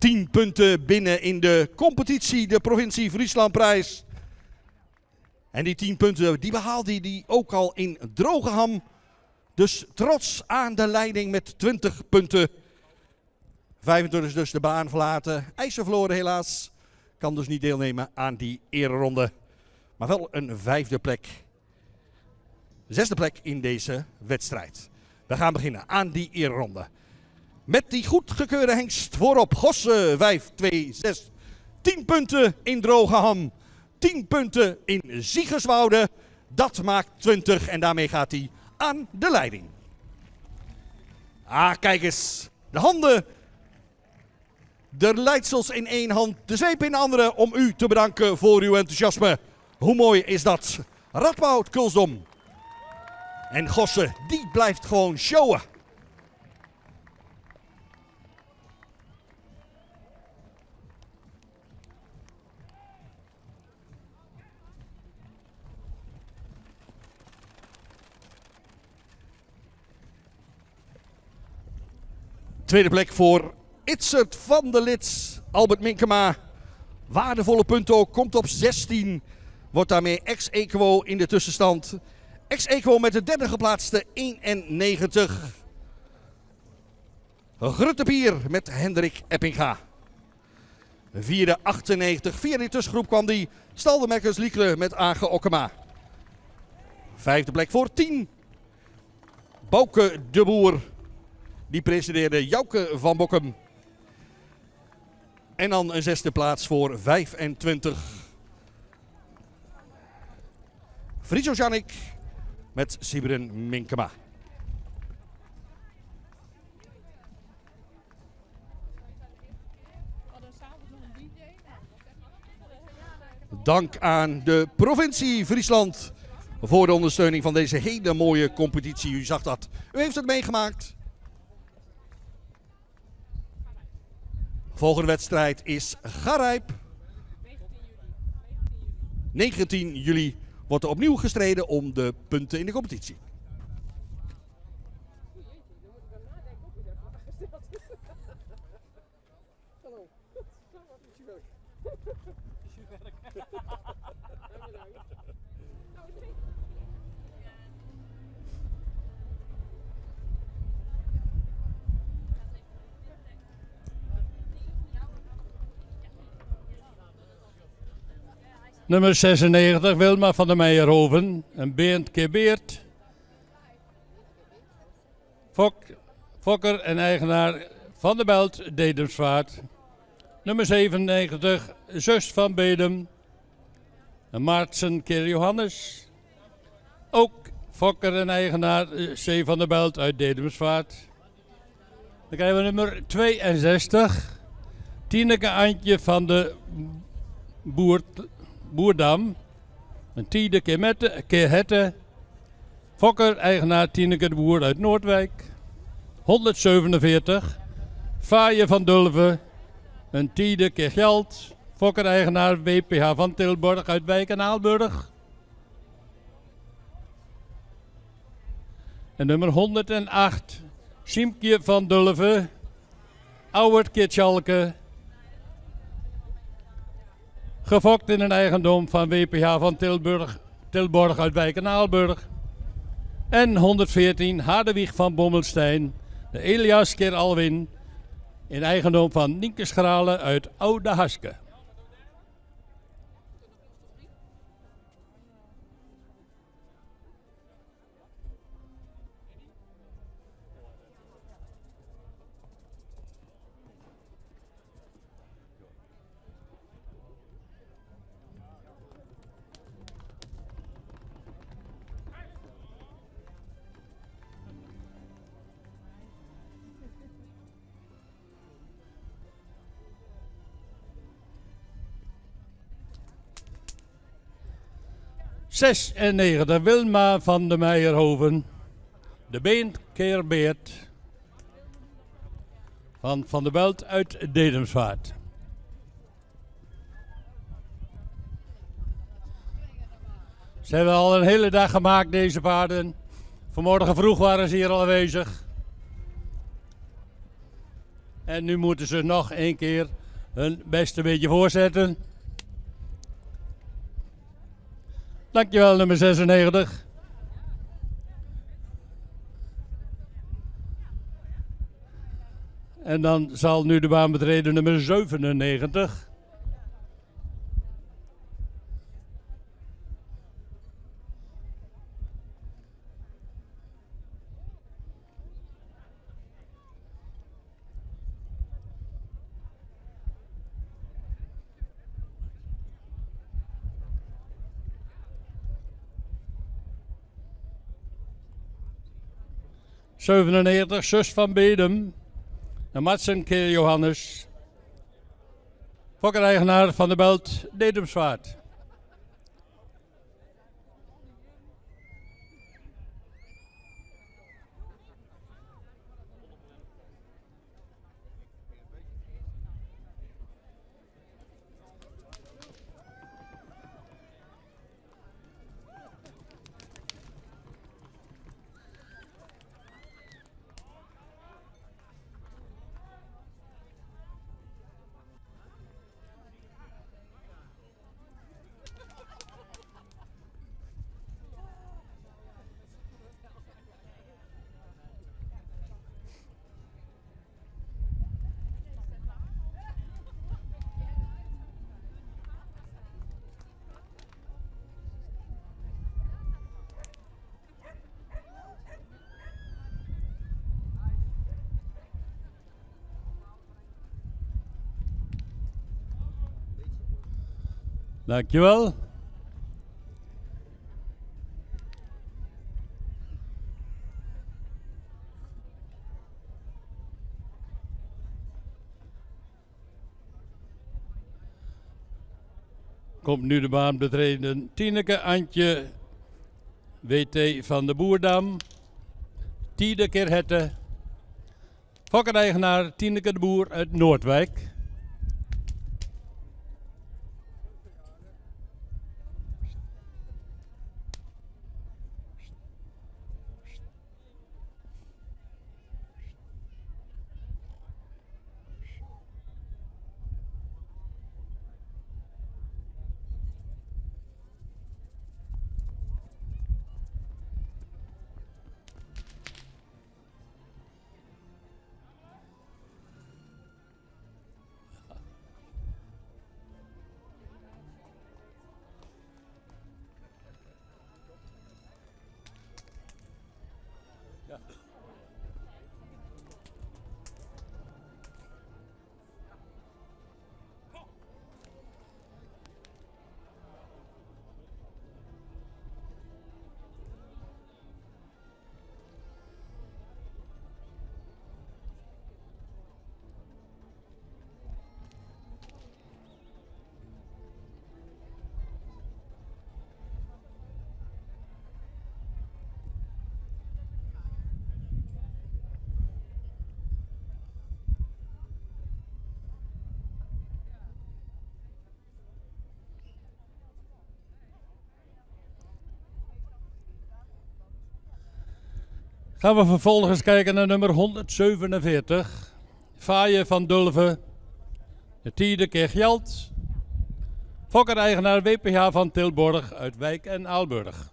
I: ...10 punten binnen in de competitie, de provincie Frieslandprijs. En die 10 punten, die behaalde hij ook al in Drogeham. Dus trots aan de leiding met 20 punten. 25 dus de baan verlaten. IJzer verloren helaas. Kan dus niet deelnemen aan die ereronde. Maar wel een 5e plek. 6e plek in deze wedstrijd. We gaan beginnen aan die ereronde. Met die goedgekeurde hengst voorop. Gosse 526. 10 punten in Drogeham. 10 punten in Ziegerswoude. Dat maakt 20 en daarmee gaat hij aan de leiding. Ah, kijk eens. De handen. De leidsels in één hand. De zweep in de andere om u te bedanken voor uw enthousiasme. Hoe mooi is dat? Radboud Kulsdom. En Gosse, die blijft gewoon showen. Tweede plek voor Itzert van der Lits, Albert Minkema. Waardevolle punten ook, komt op 16. Wordt daarmee ex-equo in de tussenstand. Ex-equo met de derde geplaatste 91. Gruttepier met Hendrik Eppinga. Vierde 98. Via die tussengroep kwam die Staldemekkers Liekle met Age Okkema. Vijfde plek voor 10. Bouke de Boer. Die presideerde Jouke van Bokkum. En dan een 6e plaats voor 25. Friso Janik met Sibren Minkema.
G: We hadden s'avonds nog een DJ.
I: dank aan de provincie Friesland voor de ondersteuning van deze hele mooie competitie. U zag dat. U heeft het meegemaakt. Volgende wedstrijd is Garijp. 19 juli wordt er opnieuw gestreden om de punten in de competitie.
A: Nummer 96, Wilma van der Meijerhoven. En Bernd Kebeert. Fokker en eigenaar van de Belt, Dedemsvaart. Nummer 97, Zus van Bedem. En Maartsen Keer Johannes. Ook Fokker en eigenaar C. van der Belt uit Dedemsvaart. Dan krijgen we nummer 62. Tineke Antje van de Boerdam. Een Tiede keer Hette. Fokker, eigenaar Tineke de Boer uit Noordwijk. 147. Faaien van Dulven. Een Tiede keer Geld. Fokker, eigenaar WPH van Tilburg uit Wijk en Aalburg. En nummer 108. Siemkje van Dulven. Auwert Kitschalke. Gefokt in een eigendom van WPH van Tilburg uit Wijk en Aalburg. En 114 Hardewieg van Bommelstein. De Elias keer Alwin. In eigendom van Nienke Schralen uit Oude Haske. Zes en 9, Wilma van der Meijerhoven. De Beenkeer Beert. Van der Belt uit Dedemsvaart. Ze hebben al een hele dag gemaakt, deze paarden. Vanmorgen vroeg waren ze hier al aanwezig. En nu moeten ze nog één keer hun beste beetje voorzetten. Dankjewel, nummer 96. En dan zal nu de baan betreden nummer 97. Zus van Bedem. En Maartsen Keer Johannes. Fokker-eigenaar van de Belt, Dedemsvaart. Dankjewel. Komt nu de baan betreden Tineke Antje WT van de Boerdam. Tiede Kerhette. Fokkereigenaar Tineke de Boer uit Noordwijk. Gaan we vervolgens kijken naar nummer 147. Faaien van Dulven. De tiende keer Gjalt. Fokkereigenaar WPH van Tilborg uit Wijk en Aalburg.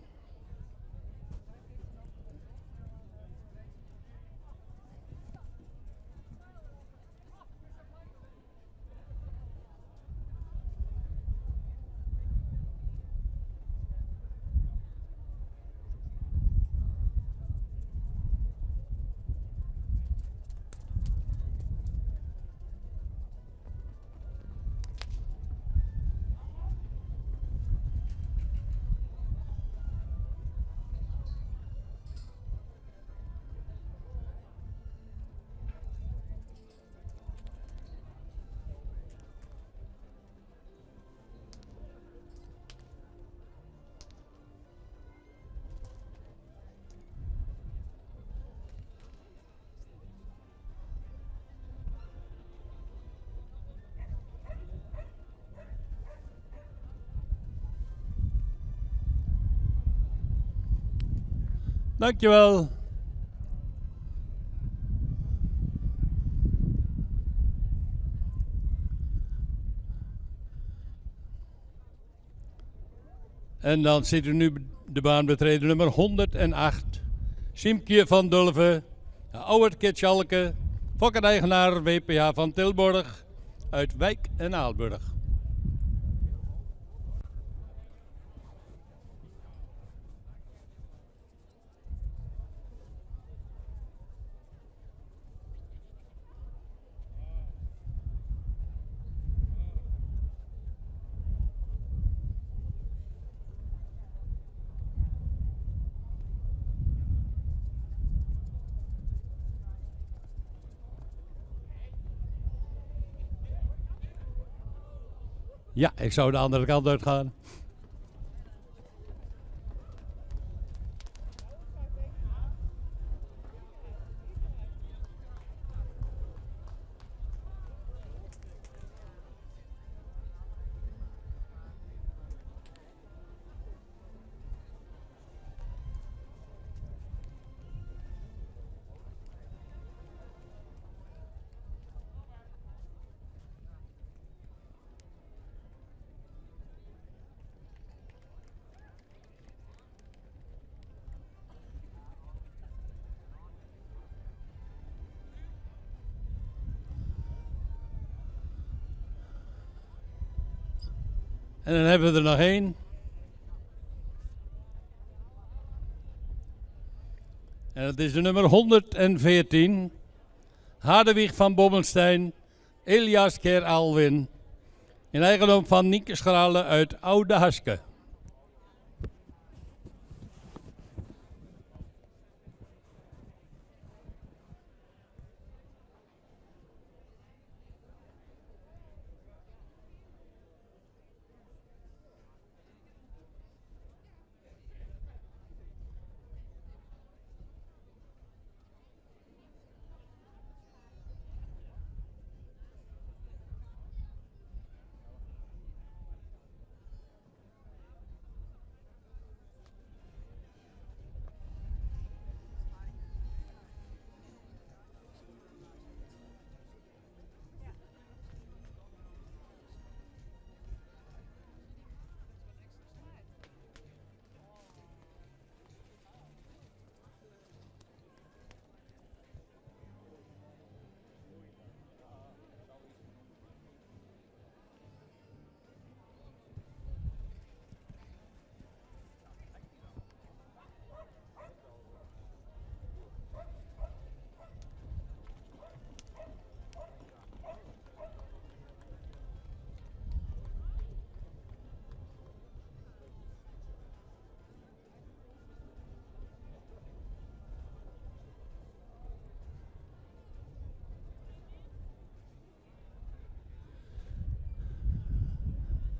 A: Dankjewel. En dan ziet u nu de baan betreden nummer 108. Siemkje van Dulven, Ouwert Kitschalke, fokkereigenaar WPH van Tilborg uit Wijk en Aalburg. Ja, ik zou de andere kant uit gaan. En dan hebben we er nog één. En dat is de nummer 114. Hadewig van Bommenstein, Elias Ker Alwin. In eigendom van Nienke Schrale uit Oude Haske.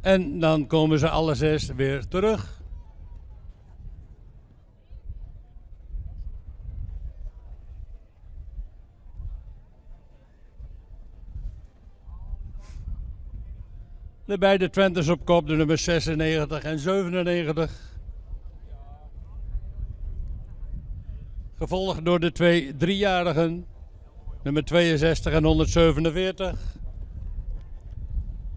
A: En dan komen ze alle 6 weer terug. De beide Twentes op kop, de nummers 96 en 97. Gevolgd door de 2 driejarigen, nummer 62 en 147.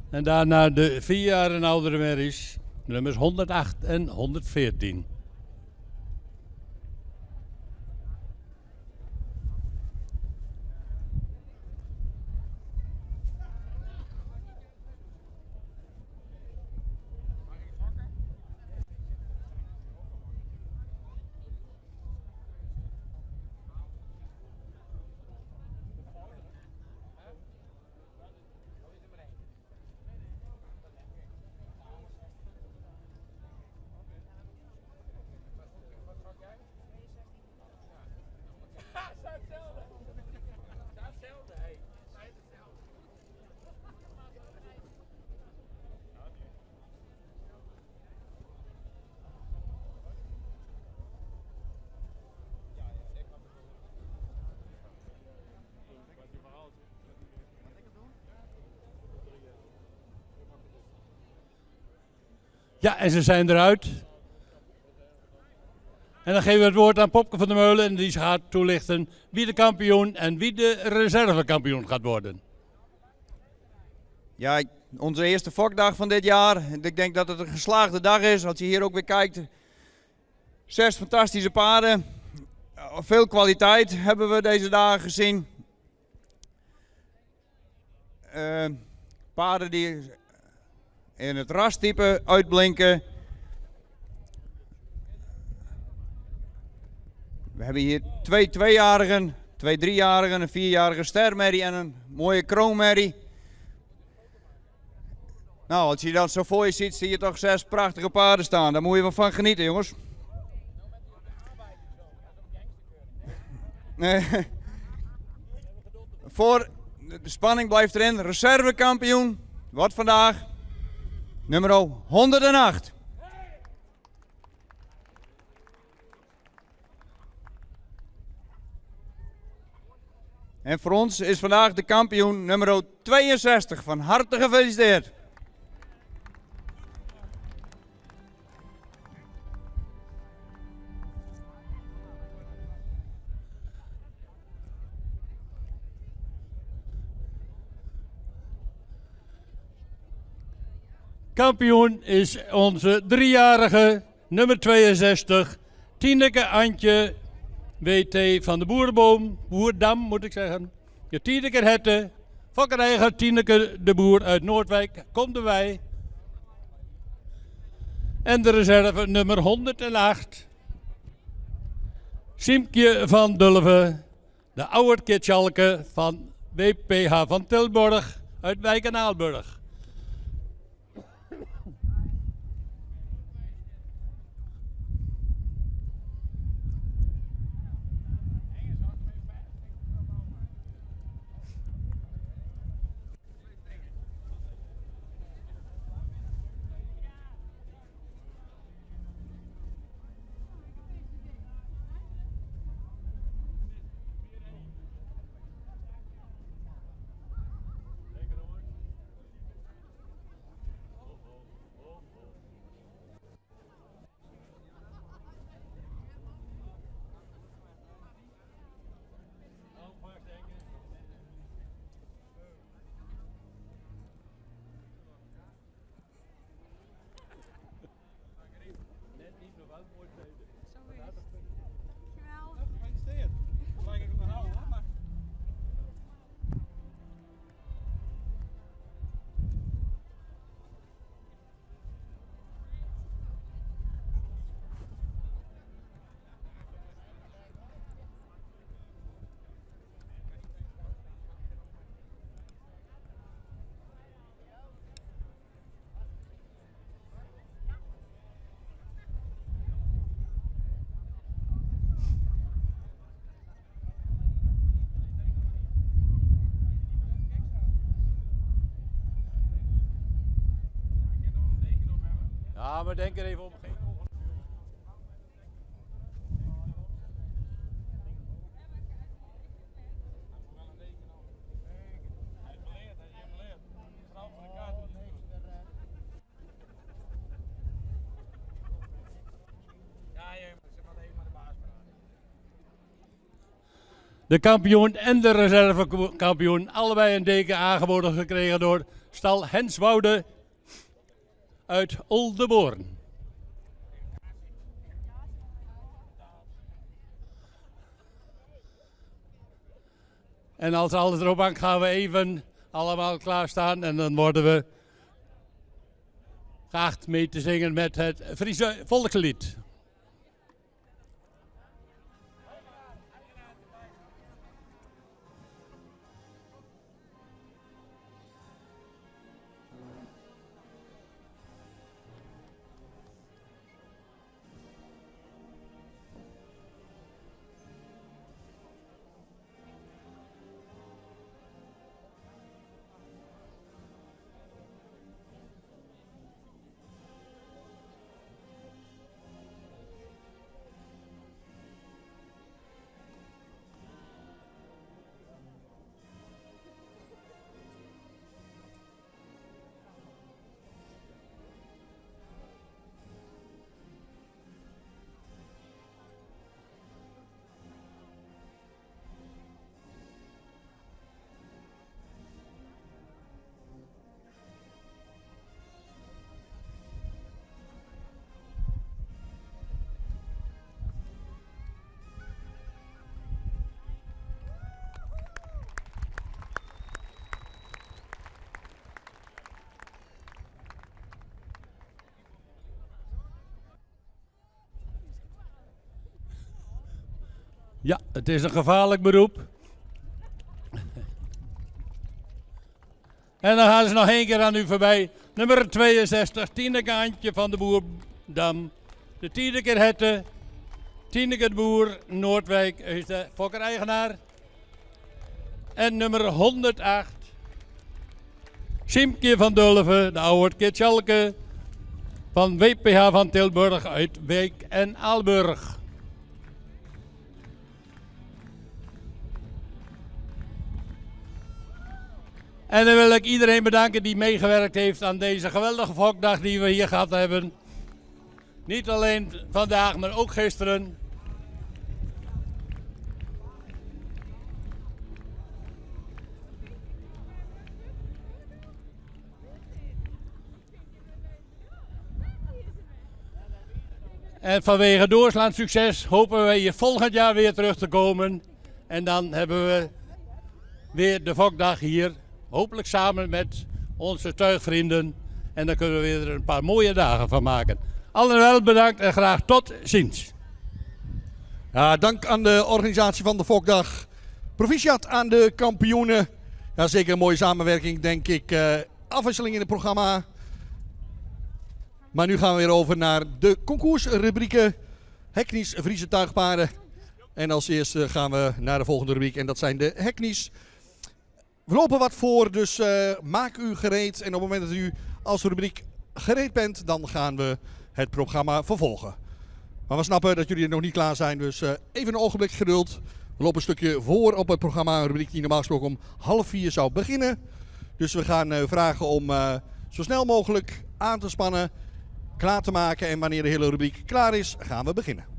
A: En daarna de 4 jaar en oudere merries, nummers 108 en 114. Ja, en ze zijn eruit. En dan geven we het woord aan Popke van der Meulen en die gaat toelichten wie de kampioen en wie de reservekampioen gaat worden.
E: Ja, onze eerste fokdag van dit jaar. Ik denk dat het een geslaagde dag is. Als je hier ook weer kijkt. 6 fantastische paarden. Veel kwaliteit hebben we deze dagen gezien. Paarden die in het rastype uitblinken. We hebben hier 2 tweejarigen, 2 driejarigen, een 4-jarige stermerrie en een mooie kroonmerrie. Nou, als je dat zo voor je ziet, zie je toch 6 prachtige paarden staan. Daar moet je wel van genieten, jongens. Voor de spanning blijft erin. Reservekampioen wordt vandaag nummer 108. En voor ons is vandaag de kampioen nummer 62. Van harte gefeliciteerd.
A: Kampioen is onze driejarige nummer 62, Tineke Antje WT van de Boerdam moet ik zeggen. De Tineke Hette, fokkereiger Tineke de Boer uit Noordwijk, komt erbij. En de reserve nummer 108, Siemkje van Dulven, de oude Kitschalke van WPH van Tilburg uit Wijk en Aalburg. Ja, maar denk er even om. De kampioen en de reservekampioen, allebei een deken aangeboden gekregen door stal Henswoude uit Oldenborn. En als alles erop hangt gaan we even allemaal klaarstaan en dan worden we geacht mee te zingen met het Friese volkslied. Ja, het is een gevaarlijk beroep. En dan gaan ze nog één keer aan u voorbij. Nummer 62, Tineke Antje van de Boerdam. De Tineke Hette, Tineke de Boer, Noordwijk, is de fokker-eigenaar. En nummer 108, Siemke van Dulven, de oude Kitschalke van WPH van Tilburg uit Beek en Aalburg. En dan wil ik iedereen bedanken die meegewerkt heeft aan deze geweldige fokdag die we hier gehad hebben. Niet alleen vandaag, maar ook gisteren. En vanwege doorslaand succes hopen we hier volgend jaar weer terug te komen. En dan hebben we weer de fokdag hier. Hopelijk samen met onze tuigvrienden. En dan kunnen we weer een paar mooie dagen van maken. Allen wel bedankt en graag tot ziens.
I: Ja, dank aan de organisatie van de Fokdag. Proficiat aan de kampioenen. Ja, zeker een mooie samenwerking, denk ik. Afwisseling in het programma. Maar nu gaan we weer over naar de concoursrubrieken. Heknies, Friese tuigpaarden. En als eerste gaan we naar de volgende rubriek. En dat zijn de Heknies. We lopen wat voor, dus maak u gereed. En op het moment dat u als rubriek gereed bent, dan gaan we het programma vervolgen. Maar we snappen dat jullie nog niet klaar zijn, dus even een ogenblik geduld. We lopen een stukje voor op het programma, een rubriek die normaal gesproken om 3:30 zou beginnen. Dus we gaan vragen om zo snel mogelijk aan te spannen, klaar te maken. En wanneer de hele rubriek klaar is, gaan we beginnen.